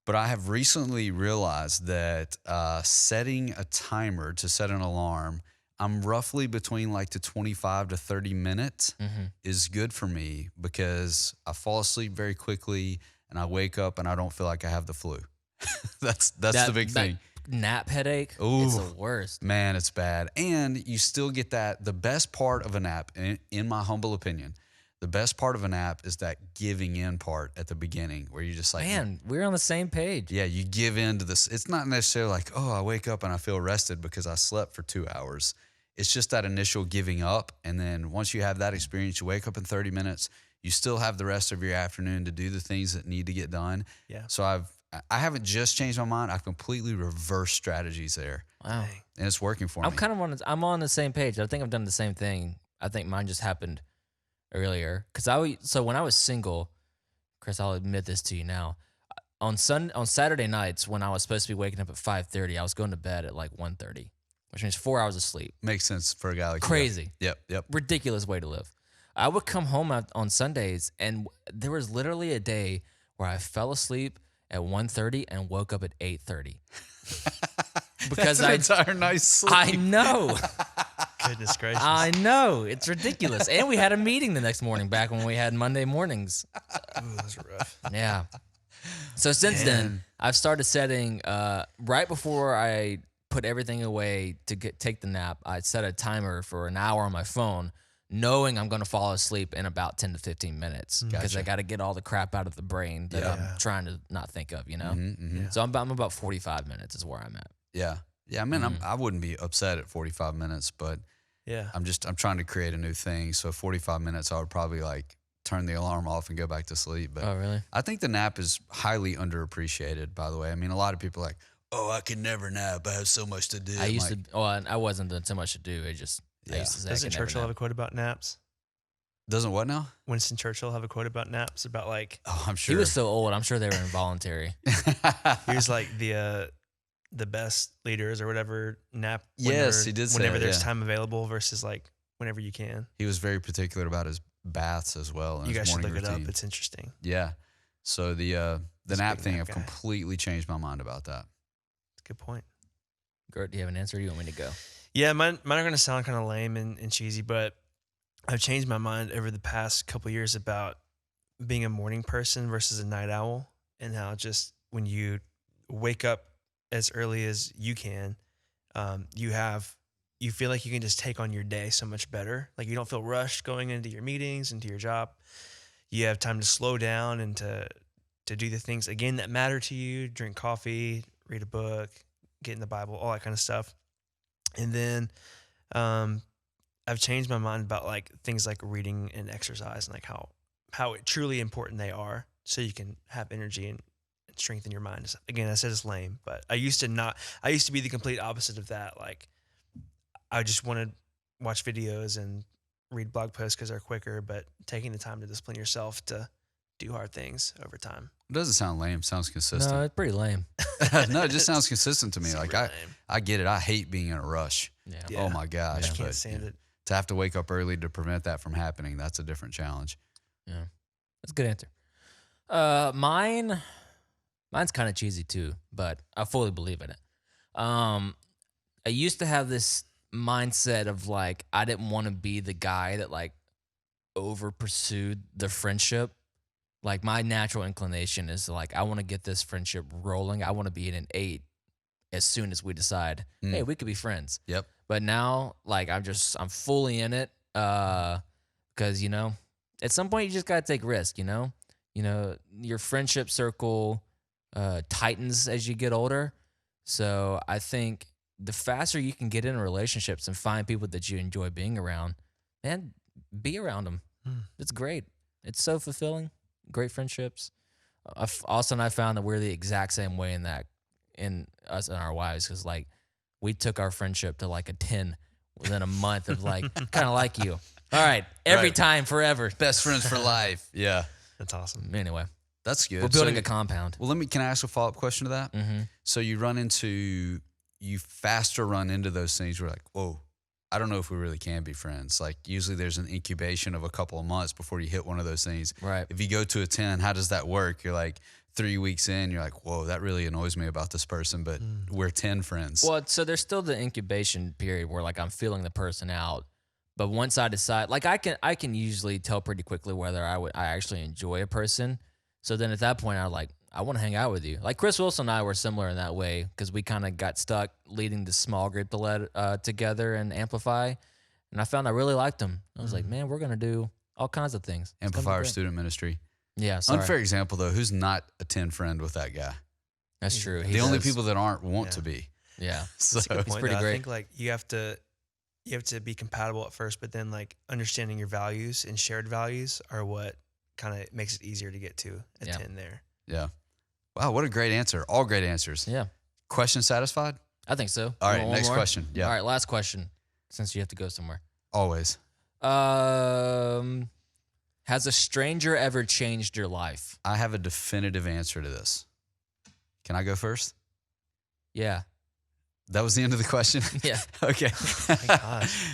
But I have recently realized that setting a timer to set an alarm, I'm roughly between like the 25 to 30 minutes is good for me because I fall asleep very quickly and I wake up and I don't feel like I have the flu. That's the big thing. Nap headache. Ooh. It's the worst. Man, it's bad. And you still get the best part of a nap, in my humble opinion, the best part of a nap is that giving in part at the beginning where you just like, Man, we're on the same page. yeah, you give in to this. It's not necessarily like, oh, I wake up and I feel rested because I slept for 2 hours. It's just that initial giving up. And then once you have that experience, you wake up in 30 minutes, you still have the rest of your afternoon to do the things that need to get done. Yeah. So I haven't just changed my mind. I've completely reversed strategies there. Wow. Dang. And it's working for me. I'm on the same page. I think I've done the same thing. I think mine just happened earlier. So when I was single, Chris, I'll admit this to you now. On Saturday nights when I was supposed to be waking up at 5:30, I was going to bed at like 1:30, which means 4 hours of sleep. Makes sense for a guy like you. Crazy. Yep. Ridiculous way to live. I would come home on Sundays, and there was literally a day where I fell asleep at 1:30 and woke up at 8:30. Because That's an entire nice sleep. I know. Goodness gracious. I know. It's ridiculous. And we had a meeting the next morning back when we had Monday mornings. Ooh, those are rough. Yeah. So since then, I've started setting, right before I put everything away to take the nap, I set a timer for an hour on my phone, knowing I'm going to fall asleep in about 10 to 15 minutes because I got to get all the crap out of the brain that I'm trying to not think of, you know? Yeah. So I'm about 45 minutes is where I'm at. Yeah. I mean, I wouldn't be upset at 45 minutes, but Yeah. I'm trying to create a new thing. So 45 minutes, I would probably like turn the alarm off and go back to sleep. But Oh, really? I think the nap is highly underappreciated, by the way. I mean, a lot of people are like, oh, I can never nap. I have so much to do. I used to, well, I wasn't doing so much to do. I used to say I Doesn't could never Churchill have nap. a quote about naps? Doesn't what now? Winston Churchill have a quote about naps about like Oh, I'm sure. He was so old. I'm sure they were involuntary. he was like the best leaders or whatever nap. Yes, he did say whenever that, there's yeah. time available versus like whenever you can. He was very particular about his baths as well. And You his guys should morning look it routine. up. It's interesting. Yeah. So the He's a nap big thing, nap I've guy. completely changed my mind about that. It's a good point. Gert, do you have an answer? Or do you want me to go? Yeah, mine are gonna sound kind of lame and cheesy, but I've changed my mind over the past couple years about being a morning person versus a night owl, and how just when you wake up as early as you can, you feel like you can just take on your day so much better. Like you don't feel rushed going into your meetings, into your job. You have time to slow down and to do the things again that matter to you. Drink coffee, read a book, get in the Bible, all that kind of stuff. And then I've changed my mind about like things like reading and exercise and like how truly important they are, so you can have energy and strengthen your mind. Again, I said it's lame, but I used to be the complete opposite of that. Like I just want to watch videos and read blog posts because they're quicker, but taking the time to discipline yourself to do hard things over time. It doesn't sound lame. It sounds No, consistent. it's pretty lame. No, it just sounds consistent to me. Super Like lame. I get it. I hate being in a rush. Yeah. Yeah. Oh my gosh. I can't but, stand it. To have to wake up early to prevent that from happening, that's a different challenge. Yeah. That's a good answer. Mine's kind of cheesy too, but I fully believe in it. I used to have this mindset of like I didn't want to be the guy that like over pursued the friendship. Like my natural inclination is like I want to get this friendship rolling. I want to be in an 8 as soon as we decide, hey, we could be friends. Yep. But now, like I'm fully in it, because at some point you just gotta take risk. Your friendship circle tightens as you get older. So I think the faster you can get in relationships and find people that you enjoy being around, man, be around them. It's great. It's so fulfilling. Great friendships. Austin and I found that we're the exact same way in us and our wives, because like we took our friendship to like a 10 within a month of like kind of like you. All right, every Right. time, forever. Best friends for life. Yeah. That's awesome. Anyway, That's good. we're building So- a compound. Well, can I ask a follow-up question to that? Mm-hmm. So you faster run into those things where like, whoa, I don't know if we really can be friends. Like usually there's an incubation of a couple of months before you hit one of those things. Right. If you go to a 10, how does that work? You're like 3 weeks in, you're like, whoa, that really annoys me about this person, but we're 10 friends. Well, so there's still the incubation period where like I'm feeling the person out, but once I decide, like I can usually tell pretty quickly whether I actually enjoy a person. So then at that point, I want to hang out with you. Like Chris Wilson and I were similar in that way because we kind of got stuck leading the small group together and Amplify, and I found I really liked him. I was like, man, we're gonna do all kinds of things. It's gonna be Amplifier great. student ministry. Yeah, sorry. Unfair example though, who's not a 10 friend with that guy? That's true. The only people that aren't want to be. Yeah. So That's a good point, pretty though. great. I think like you have to be compatible at first, but then like understanding your values and shared values are what kind of makes it easier to get to a Yeah. 10 there. yeah. Wow, what a great answer. All great answers. Yeah, Question satisfied? I think so. All You right, want one next more? question. Yeah. All right, last question, since you have to go somewhere. Always. Has a stranger ever changed your life? I have a definitive answer to this. Can I go first? Yeah. That was the end of the question? Yeah. Okay. gosh.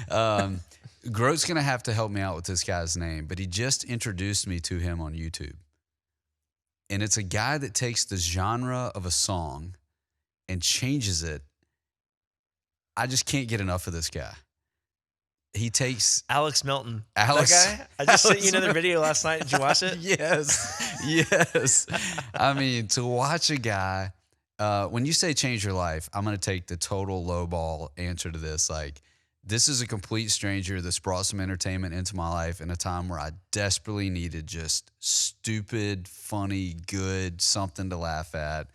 Groat's going to have to help me out with this guy's name, but he just introduced me to him on YouTube. And it's a guy that takes the genre of a song and changes it. I just can't get enough of this guy. He takes Alex Melton. Alex- That guy? I just sent you Alex another video last night. Did you watch it? yes. I mean, to watch a guy, when you say change your life, I'm going to take the total lowball answer to this. Like, this is a complete stranger that's brought some entertainment into my life in a time where I desperately needed just stupid, funny, good, something to laugh at.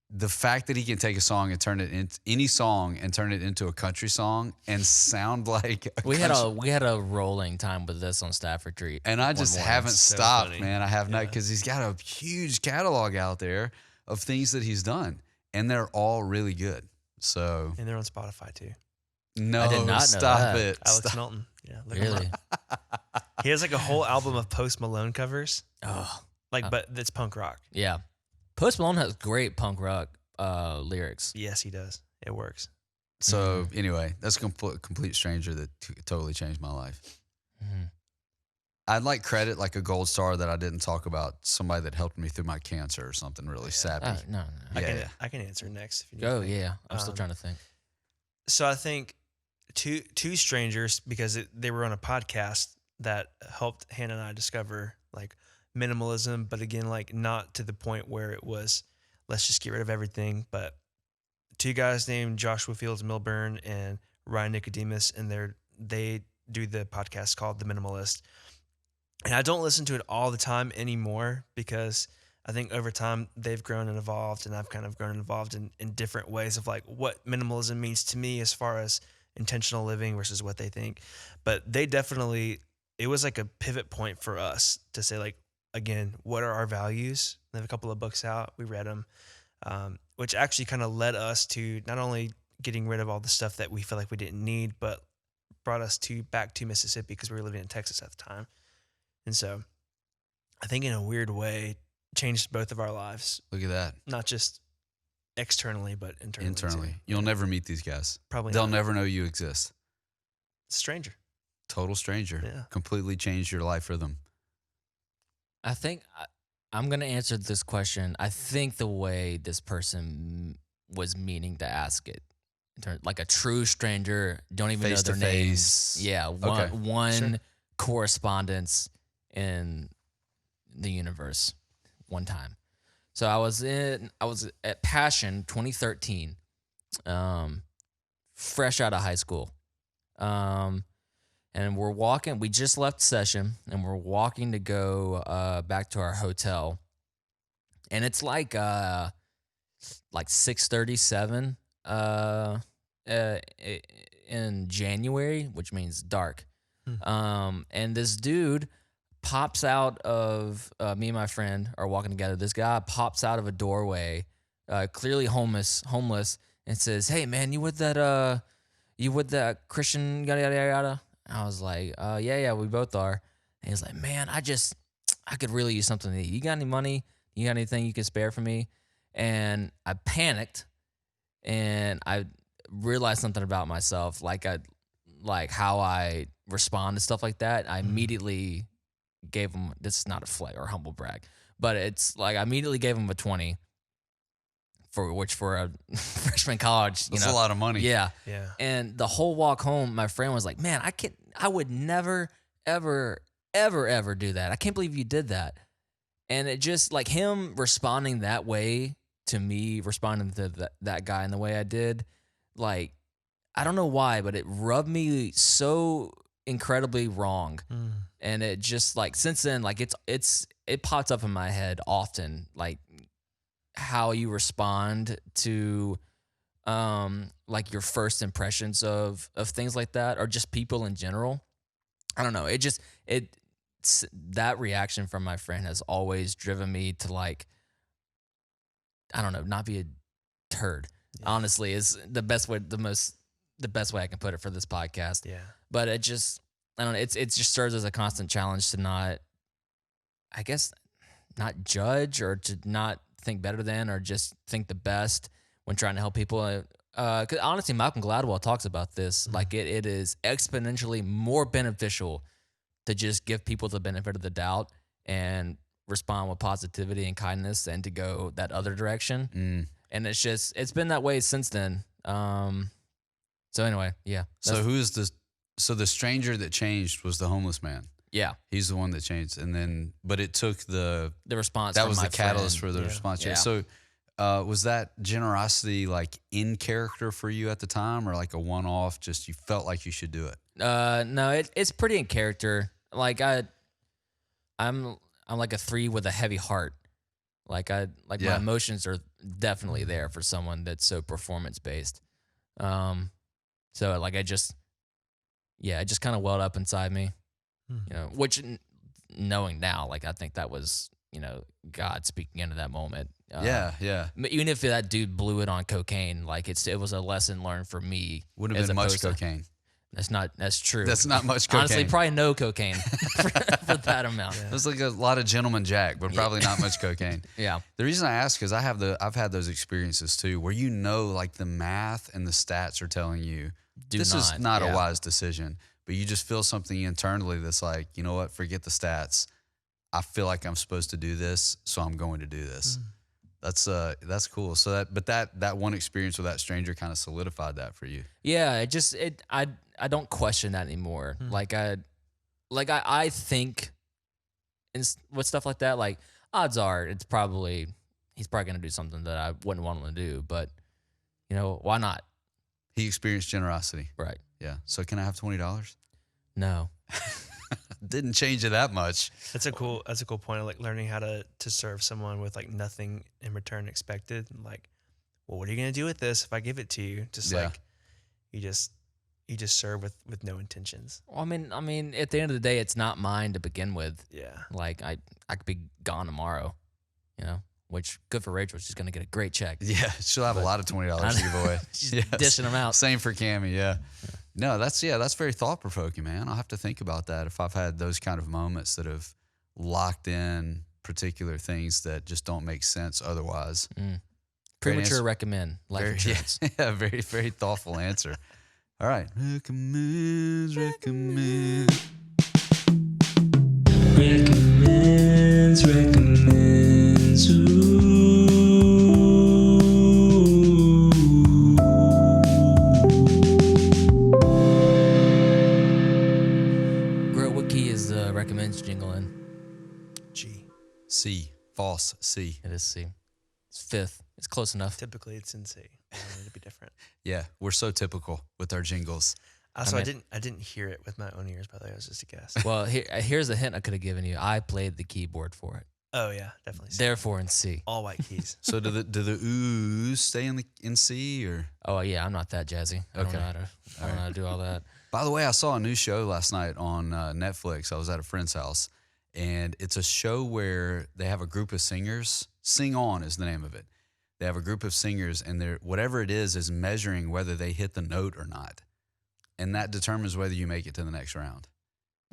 The fact that he can take a song and turn it into any song and turn it into a country song and sound like a We country- had a rolling time with this on Stafford Retreat. and I one just morning. haven't So stopped, funny. man. I have not, Yeah. because he's got a huge catalog out there of things that he's done, and they're all really good. So And they're on Spotify too. no, I did not know stop that. it. Alex Stop. Melton. Yeah. Look him Really? up. He has like a whole album of Post Malone covers. Oh, But that's punk rock. yeah. Post Malone has great punk rock lyrics. Yes, he does. It works. So Mm-hmm. anyway, that's a complete stranger that totally changed my life. Mhm. I'd like credit, like a gold star that I didn't talk about, somebody that helped me through my cancer or something really sappy. No. Yeah. I can answer next if you need Go, to think. yeah. I'm still trying to think. So I think two strangers, because they were on a podcast that helped Hannah and I discover like minimalism, but again, like not to the point where it was let's just get rid of everything, but two guys named Joshua Fields Milburn and Ryan Nicodemus, and they do the podcast called The Minimalist. And I don't listen to it all the time anymore because I think over time they've grown and evolved, and I've kind of grown and evolved in different ways of like what minimalism means to me as far as intentional living versus what they think. But they definitely, it was like a pivot point for us to say, like, again, what are our values? They have a couple of books out. We read them, which actually kind of led us to not only getting rid of all the stuff that we feel like we didn't need, but brought us back to Mississippi because we were living in Texas at the time. And so I think in a weird way, changed both of our lives, Look at that. not just externally, but internally. Internally. too. You'll never meet these guys. Probably They'll not. never know you exist. Stranger. Total stranger. Yeah. Completely changed your life rhythm. I think I'm going to answer this question. I think the way this person was meaning to ask it, like a true stranger, don't even Face know to their names. face. Yeah, Okay. one Sure. correspondence in the universe, one time. So I was at Passion 2013, fresh out of high school. And we're walking, we just left session and we're walking to go back to our hotel. And it's like 6:37 in January, which means dark. And this dude pops out of me and my friend are walking together. This guy pops out of a doorway, clearly homeless, and says, "Hey man, you with that Christian yada yada yada?" I was like, yeah, we both are. And he's like, "Man, I could really use something to eat. You got any money? You got anything you can spare for me?" And I panicked, and I realized something about myself, like how I respond to stuff like that. I immediately gave him. This is not a flag or humble brag, but it's like I immediately gave him a 20. For a freshman college, That's a lot of money. Yeah. Yeah. And the whole walk home, my friend was like, "Man, I would never, ever, ever, ever do that. I can't believe you did that." And it just like him responding that way to me, responding to that guy in the way I did, like, I don't know why, but it rubbed me so incredibly wrong. And it just like, since then, like it pops up in my head often, like how you respond to like your first impressions of things like that, or just people in general. I don't know. That reaction from my friend has always driven me to, like, I don't know, not be a turd. Yeah. Honestly, is the best way I can put it for this podcast. Yeah. But it just, I don't know. It just serves as a constant challenge to not, I guess, not judge or to not think better than, or just think the best when trying to help people. Because honestly, Malcolm Gladwell talks about this. Like it is exponentially more beneficial to just give people the benefit of the doubt and respond with positivity and kindness, and to go that other direction. And it's been that way since then. So anyway, yeah. So so the stranger that changed was the homeless man. Yeah. He's the one that changed. And then, but it took the response. that from was my the catalyst friend. for the Yeah. response. Yeah. So was that generosity like in character for you at the time, or like a one-off, just you felt like you should do it? No, it's pretty in character. Like I'm like a 3 with a heavy heart. Like Yeah. my emotions are definitely there for someone that's so performance based. So like it just kind of welled up inside me, which knowing now, like I think that was, God speaking into that moment. Yeah. Even if that dude blew it on cocaine, like it was a lesson learned for me. Wouldn't have as been much opposed to- cocaine. That's true. That's not much cocaine. Honestly, probably no cocaine for that amount. Yeah. It was like a lot of gentleman jack, but probably not much cocaine. Yeah. The reason I ask is I've had those experiences too, where like the math and the stats are telling you this is not a wise decision, but you just feel something internally that's like, you know what, forget the stats. I feel like I'm supposed to do this, so I'm going to do this. That's cool. So that one experience with that stranger kind of solidified that for you. Yeah, I don't question that anymore. Like I think with stuff like that, like odds are he's probably gonna do something that I wouldn't want him to do. But why not? He experienced generosity. Right. Yeah. So can I have $20? No. Didn't change it that much. That's a cool point of like learning how to serve someone with like nothing in return expected. Like, well, what are you gonna do with this if I give it to you? Just Yeah. like you just serve with no intentions. Well, I mean, at the end of the day, it's not mine to begin with. Yeah. Like I could be gone tomorrow, which good for Rachel. She's gonna get a great check. Yeah. She'll have a lot of $20 to give away. She's Yes. dishing them out. Same for Cammie. Yeah. No, that's very thought provoking, man. I'll have to think about that if I've had those kind of moments that have locked in particular things that just don't make sense otherwise. Great Premature answer. recommend life insurance. Yeah, very, very thoughtful answer. All right. Recommends. Groat, what key is the recommends jingle in? G. C. False. C. It is C. It's fifth. It's close enough. Typically it's in C. I wanted it to be different. Yeah, we're so typical with our jingles. Also, mean- I didn't hear it with my own ears. By the way, it was just a guess. Well, here's a hint I could have given you. I played the keyboard for it. Oh yeah, definitely. C. Therefore, in C. All white keys. So do the oohs stay in C or? Oh yeah, I'm not that jazzy. I don't Okay. know how to do all that. By the way, I saw a new show last night on Netflix. I was at a friend's house, and it's a show where they have a group of singers. Sing On is the name of it. They have a group of singers, and they're whatever it is measuring whether they hit the note or not, and that determines whether you make it to the next round.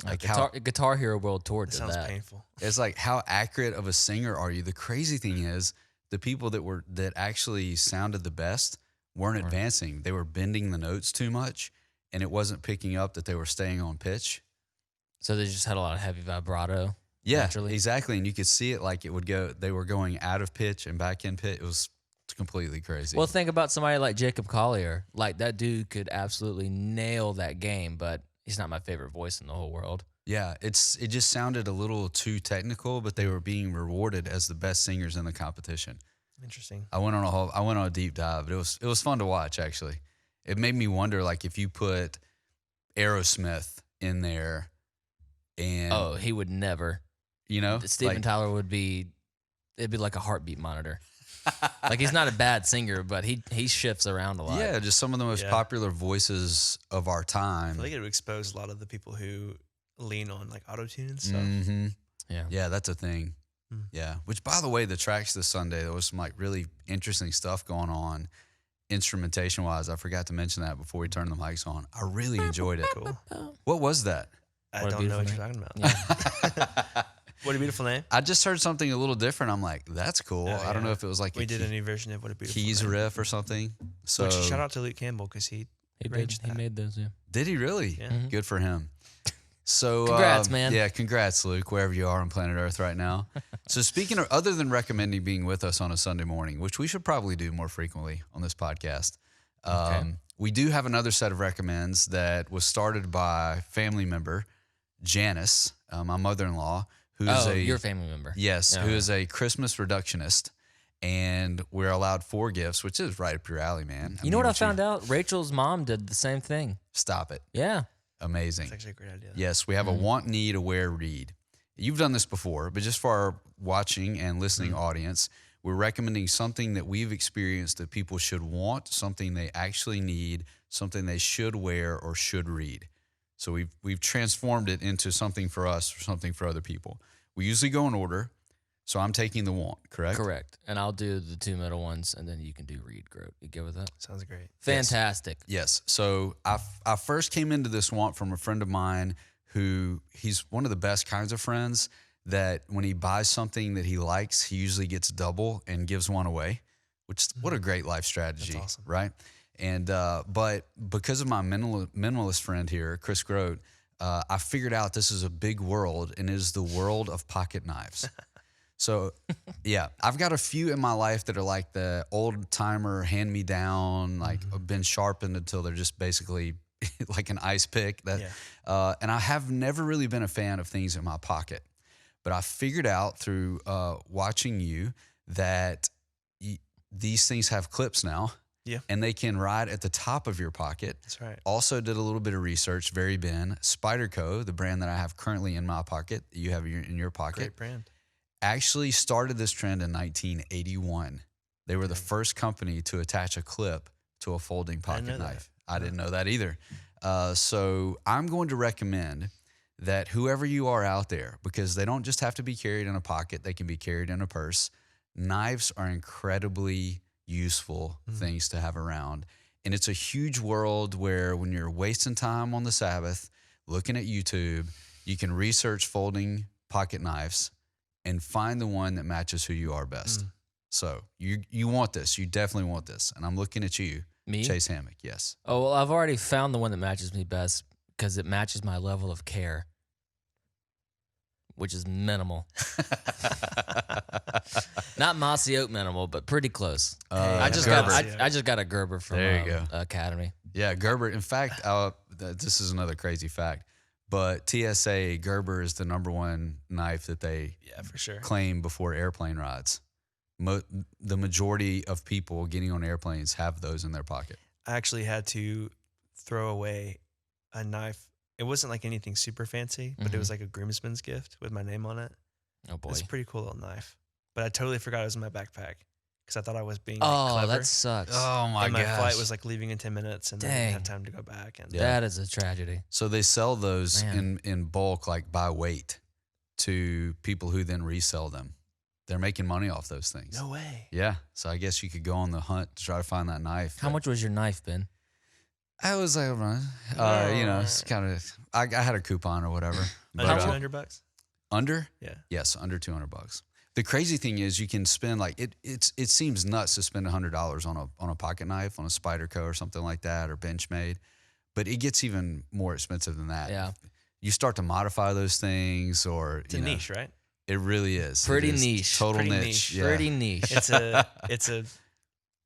Like Guitar Hero World Tour That did sounds that. painful. It's like, how accurate of a singer are you? The crazy thing is, the people that actually sounded the best weren't advancing. They were bending the notes too much, and it wasn't picking up that they were staying on pitch. So they just had a lot of heavy vibrato. Yeah, naturally. exactly. And you could see it like it would go. They were going out of pitch and back in pitch. It was completely crazy. Well, think about somebody like Jacob Collier. Like that dude could absolutely nail that game, but he's not my favorite voice in the whole world. yeah, it just sounded a little too technical, but they were being rewarded as the best singers in the competition. Interesting. I went on a deep dive. But it was fun to watch, actually. It made me wonder, like, if you put Aerosmith in there, and Oh, he would never. Steven like, Tyler it'd be like a heartbeat monitor. Like he's not a bad singer, but he shifts around a lot. yeah, just some of the most Yeah. popular voices of our I time. feel like it would expose a lot of the people who lean on like auto-tune and stuff. Mm-hmm. Yeah. Yeah, that's a thing. Mm. Yeah. Which, by the way, the tracks this Sunday, there was some like really interesting stuff going on, instrumentation wise. I forgot to mention that before we turned the mics on. I really enjoyed it. Cool. What was that? I What a don't know what you're beautiful talking about. Yeah. What a beautiful name. I just heard something a little different. I'm like, that's cool. Oh, I don't know yeah. if it was like We did a new version of What a Beautiful keys Name. riff or something. So Which, shout out to Luke Campbell because he He arranged that. made those. Yeah. did he really? Yeah. Mhm. Good for him. So Congrats, man. Yeah, congrats, Luke, wherever you are on planet Earth right now. So speaking of, other than recommending being with us on a Sunday morning, which we should probably do more frequently on this podcast, we do have another set of recommends that was started by family member Janice, my mother-in-law, who's your family member. yes, Yeah. who is a Christmas reductionist, and we're allowed 4 gifts, which is right up your alley, man. You know what I found out? Rachel's mom did the same thing. Stop it. Yeah. Amazing. It's actually a great idea. Yes, we have a want, need, aware, read. You've done this before, but just for our watching and listening audience, we're recommending something that we've experienced that people should want, something they actually need, something they should wear or should read. So we've transformed it into something for us or something for other people. We usually go in order. So I'm taking the want, correct? Correct. And I'll do the 2 middle ones, and then you can do read, Groat. You good with that? Sounds great. Fantastic. Yes. So I first came into this want from a friend of mine who he's one of the best kinds of friends that when he buys something that he likes, he usually gets double and gives one away, which what a great life strategy, That's awesome. right? And but because of my minimalist friend here, Chris Groat, I figured out this is a big world, and it is the world of pocket knives. So, yeah, I've got a few in my life that are like the old timer hand me down, like been sharpened until they're just basically like an ice pick. That, and I have never really been a fan of things in my pocket, but I figured out through watching you that these things have clips now, Yeah. And they can ride at the top of your pocket. That's right. Also did a little bit of research, very Ben. Spyderco, the brand that I have currently in my pocket, that you have in your pocket, Great brand. actually started this trend in 1981. They were the first company to attach a clip to a folding pocket knife. I didn't know that either. So I'm going to recommend that whoever you are out there, because they don't just have to be carried in a pocket, they can be carried in a purse. Knives are incredibly useful things to have around. And it's a huge world where when you're wasting time on the Sabbath, looking at YouTube, you can research folding pocket knives and find the one that matches who you are best. So you want this. You definitely want this. And I'm looking at you, Me? Chase Hammock. Yes. Oh, well, I've already found the one that matches me best because it matches my level of care, which is minimal. Not mossy oak minimal, but pretty close. I just got a Gerber from There you go. Academy. Yeah, Gerber. In fact, this is another crazy fact, but TSA Gerber is the #1 knife that they for sure. claim before airplane rides. The majority of people getting on airplanes have those in their pocket. I actually had to throw away a knife. It wasn't like anything super fancy, but it was like a groomsman's gift with my name on it. Oh boy, It's a pretty cool little knife. But I totally forgot it was in my backpack because I thought I was being oh, clever. that sucks. Oh my and my gosh. flight was like leaving in 10 minutes, and then I didn't Dang. have time to go back. And That is a tragedy. So they sell those Man. in bulk, like by weight, to people who then resell them. They're making money off those things. no way. Yeah. So I guess you could go on the hunt to try to find that knife. How much was your knife, Ben? I was like, it's kind of, I had a coupon or whatever. But, Under $200? under? Yeah. Yes, under $200. The crazy thing is you can spend like, it seems nuts to spend $100 on a pocket knife, on a Spyderco or something like that, or Benchmade, but it gets even more expensive than that. Yeah. You start to modify those things, or It's a niche, right? It really is. Pretty It is niche. Total Pretty niche. niche. Yeah. Pretty niche.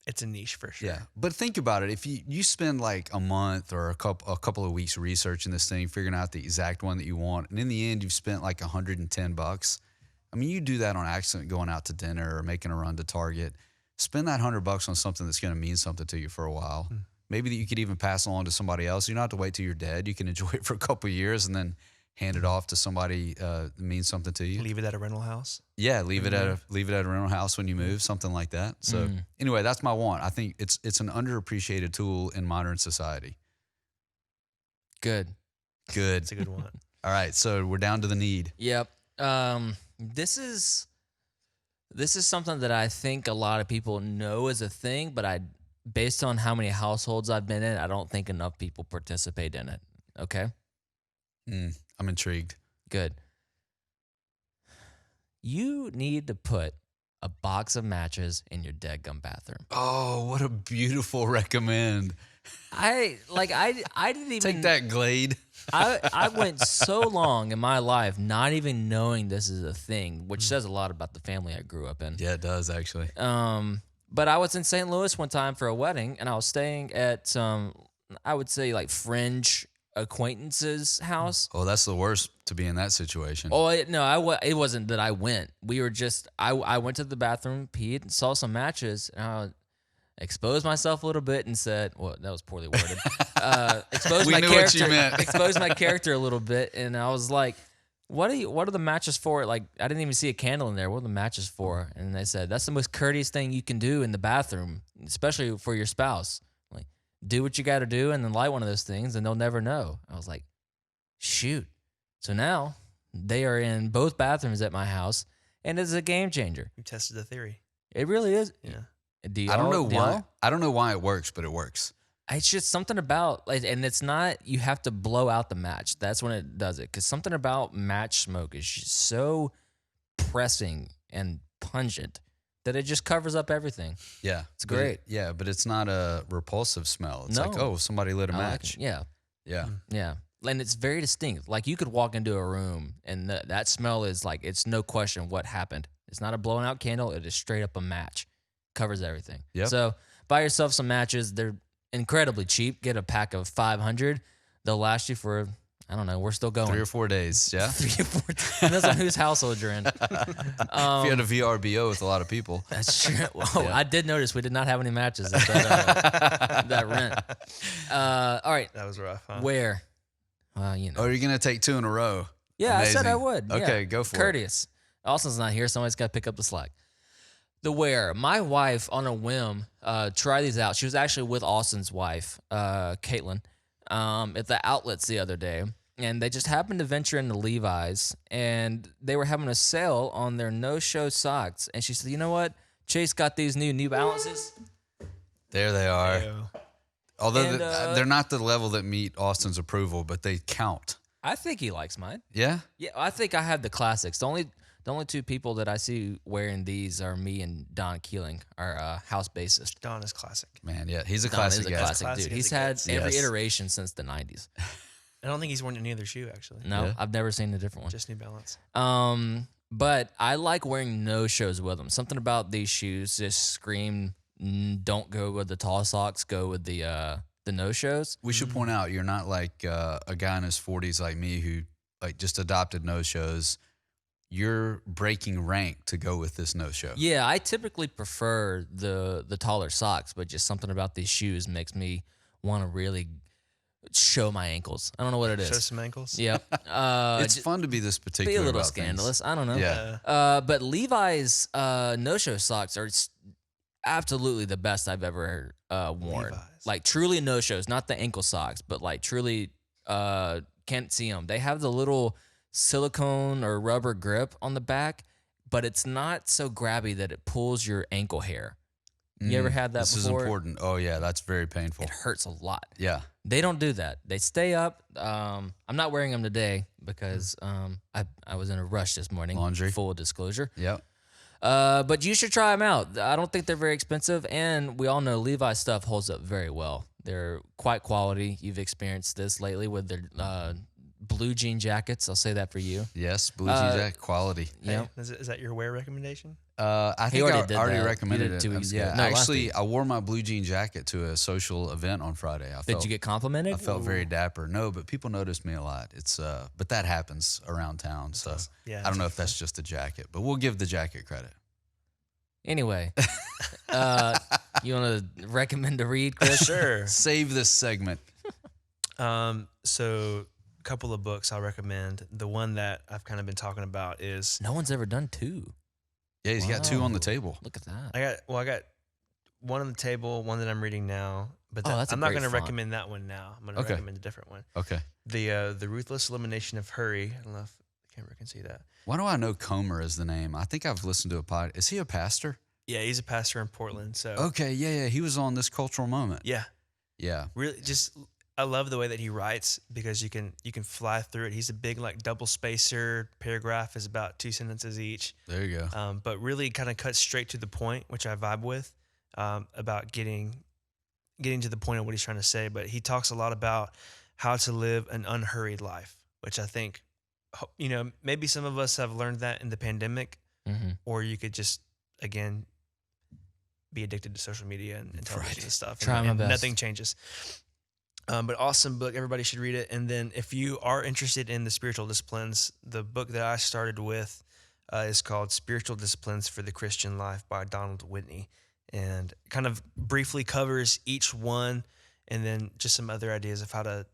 It's a niche for sure. Yeah, but think about it. If you spend like a month or a couple of weeks researching this thing, figuring out the exact one that you want, and in the end you've spent like $110. I mean, you do that on accident, going out to dinner or making a run to Target. Spend that $100 on something that's going to mean something to you for a while. Maybe that you could even pass along to somebody else. You don't have to wait till you're dead. You can enjoy it for a couple of years and then hand it off to somebody that means something to you. Leave it at a rental house. Yeah, leave it at a rental house when you move, something like that. So anyway, that's my want. I think it's an underappreciated tool in modern society. Good. Good. It's a good one. All right, so we're down to the need. Yep. This is something that I think a lot of people know is a thing, but based on how many households I've been in, I don't think enough people participate in it. Okay? I'm intrigued. Good. You need to put a box of matches in your deadgum bathroom. Oh, what a beautiful recommend. I didn't even Take that, Glade. I went so long in my life not even knowing this is a thing, which says a lot about the family I grew up in. Yeah, it does actually. But I was in St. Louis one time for a wedding, and I was staying at some, I would say, like fringe acquaintance's house. Oh, that's the worst to be in that situation. Oh no, it wasn't that I went. We were just I went to the bathroom, peed, and saw some matches, and I exposed myself a little bit and said, well, that was poorly worded. Exposed We my knew what character. you meant. Exposed my character a little bit, and I was like, what are the matches for? Like, I didn't even see a candle in there. What are the matches for? And they said, that's the most courteous thing you can do in the bathroom, especially for your spouse. Like, do what you got to do and then light one of those things and they'll never know. I was like, shoot. So now they are in both bathrooms at my house, and it's a game changer. You tested the theory. It really is. Yeah. I don't know why. I don't know why it works, but it works. It's just something about, like, and it's not, you have to blow out the match. That's when it does it. Because something about match smoke is just so pressing and pungent that it just covers up everything. Yeah. It's great. But it's not a repulsive smell. It's like, No. oh, somebody lit a I like match. it. Yeah. Yeah. Yeah. And it's very distinct. Like, you could walk into a room and that smell is like, it's no question what happened. It's not a blown out candle. It is straight up a match. Covers everything. Yep. So buy yourself some matches. They're incredibly cheap. Get a pack of 500. They'll last you for, I don't know. We're still going. 3 or 4 days. Yeah. 3 or 4. Depends on whose household you're in. If you had a VRBO with a lot of people. That's true. Well, Yeah. I did notice we did not have any matches at that rent. All right. That was rough, huh? Where? You know. Oh, you're gonna take 2 in a row. Yeah, I said I Amazing. would. Yeah. Okay, go for it. Courteous. Austin's not here. Somebody's got to pick up the slack. The where. My wife, on a whim, tried these out. She was actually with Austin's wife, Caitlin, at the outlets the other day. And they just happened to venture into Levi's. And they were having a sale on their no-show socks. And she said, you know what? Chase got these New Balances. There they are. Ew. Although And, they're not the level that meet Austin's approval, but they count. I think he likes mine. Yeah? Yeah, I think I have the classics. The only 2 people that I see wearing these are me and Don Keeling, our house bassist. Don is classic. Man, yeah. He's a Don classic is a guy. classic Classic dude. as He's it had gets. every Yes. iteration since the 90s. I don't think he's worn any other shoe, actually. No, Yeah. I've never seen a different one. Just New Balance. But I like wearing no shows with them. Something about these shoes just scream, don't go with the tall socks, go with the no shows. We should point out you're not like a guy in his 40s like me who like just adopted no shows. You're breaking rank to go with this no show. Yeah, I typically prefer the taller socks, but just something about these shoes makes me want to really show my ankles. I don't know what it is. Show some ankles. Yep. It's fun to be this Be particular. a little about scandalous. I don't know. Yeah. But Levi's no-show socks are absolutely the best I've ever worn. Levi's. Like truly no-shows, not the ankle socks, but like truly can't see them. They have the little silicone or rubber grip on the back, but it's not so grabby that it pulls your ankle hair. You ever had that This before? is important. Oh, yeah. That's very painful. It hurts a lot. Yeah. They don't do that. They stay up. I'm not wearing them today because I was in a rush this morning. Laundry. Full disclosure. Yep. But you should try them out. I don't think they're very expensive, and we all know Levi's stuff holds up very well. They're quite quality. You've experienced this lately with their blue jean jackets. I'll say that for you. Yes. Blue jean jacket quality. Hey, Yep. is that your wear recommendation? I He think already I did already that. recommended You did it. 2 weeks ago. Yeah. No, last Actually, week. I wore my blue jean jacket to a social event on Friday. Did you get complimented? I felt very dapper. No, but people noticed me a lot. It's but that happens around town. So Yeah. I don't know if that's just a jacket, but we'll give the jacket credit. Anyway, you want to recommend a read, Chris? Sure. Save this segment. So a couple of books I'll recommend. The one that I've kind of been talking about is No one's ever done 2. Yeah, he's got 2 on the Wow. table. Look at that. I got one on the table, one that I'm reading now, but Oh, that's a I'm not great going to font. recommend that one now. I'm going to Okay. recommend a different one. Okay. The Ruthless Elimination of Hurry. I don't know if the camera can see that. Why do I know Comer is the name? I think I've listened to a pod. Is he a pastor? Yeah, he's a pastor in Portland. So Okay, yeah. He was on This Cultural Moment. yeah, Yeah. really just I love the way that he writes because you can fly through it. He's a big like double spacer. Paragraph is about 2 sentences each. There you go. But really kind of cuts straight to the point, which I vibe with, about getting to the point of what he's trying to say. But he talks a lot about how to live an unhurried life, which I think, maybe some of us have learned that in the pandemic, Mm-hmm. or you could just, again, be addicted to social media and television Right. and stuff. Try my and best. Nothing changes. But awesome book. Everybody should read it. And then if you are interested in the spiritual disciplines, the book that I started with is called Spiritual Disciplines for the Christian Life by Donald Whitney. And kind of briefly covers each one and then just some other ideas of how to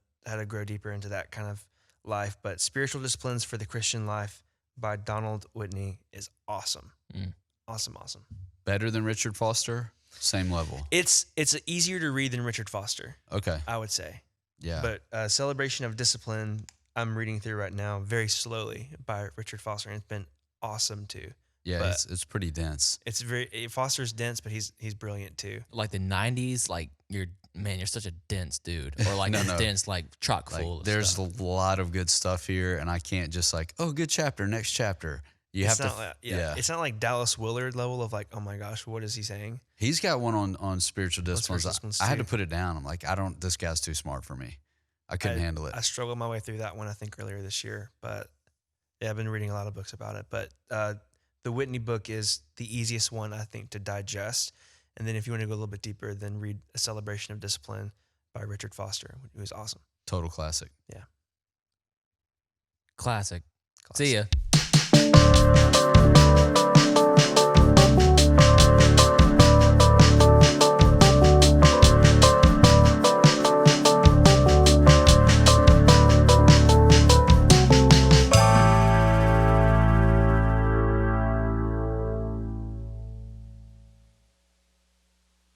grow deeper into that kind of life. But Spiritual Disciplines for the Christian Life by Donald Whitney is awesome. Mm. Awesome. Better than Richard Foster? Same level. It's easier to read than Richard Foster, Okay. I would say. Yeah. But Celebration of Discipline, I'm reading through right now very slowly by Richard Foster, and it's been awesome too. yeah, but- it's pretty dense. It's Foster's dense, but he's brilliant too. Like the 90s, like you're such a dense dude. Or like No, a no. dense, like chock Like full of there's stuff. a lot of good stuff here, and I can't just like, oh, good chapter, next chapter. You It's have not to. like, it's not like Dallas Willard level of like, oh my gosh, what is he saying? He's got one on spiritual disciplines. Spiritual disciplines I had too. to put it down. I'm like, this guy's too smart for me. I couldn't handle it. I struggled my way through that one, I think, earlier this year. But yeah, I've been reading a lot of books about it. But the Whitney book is the easiest one, I think, to digest. And then if you want to go a little bit deeper, then read A Celebration of Discipline by Richard Foster, who is awesome. Total classic. Yeah. Classic. See ya.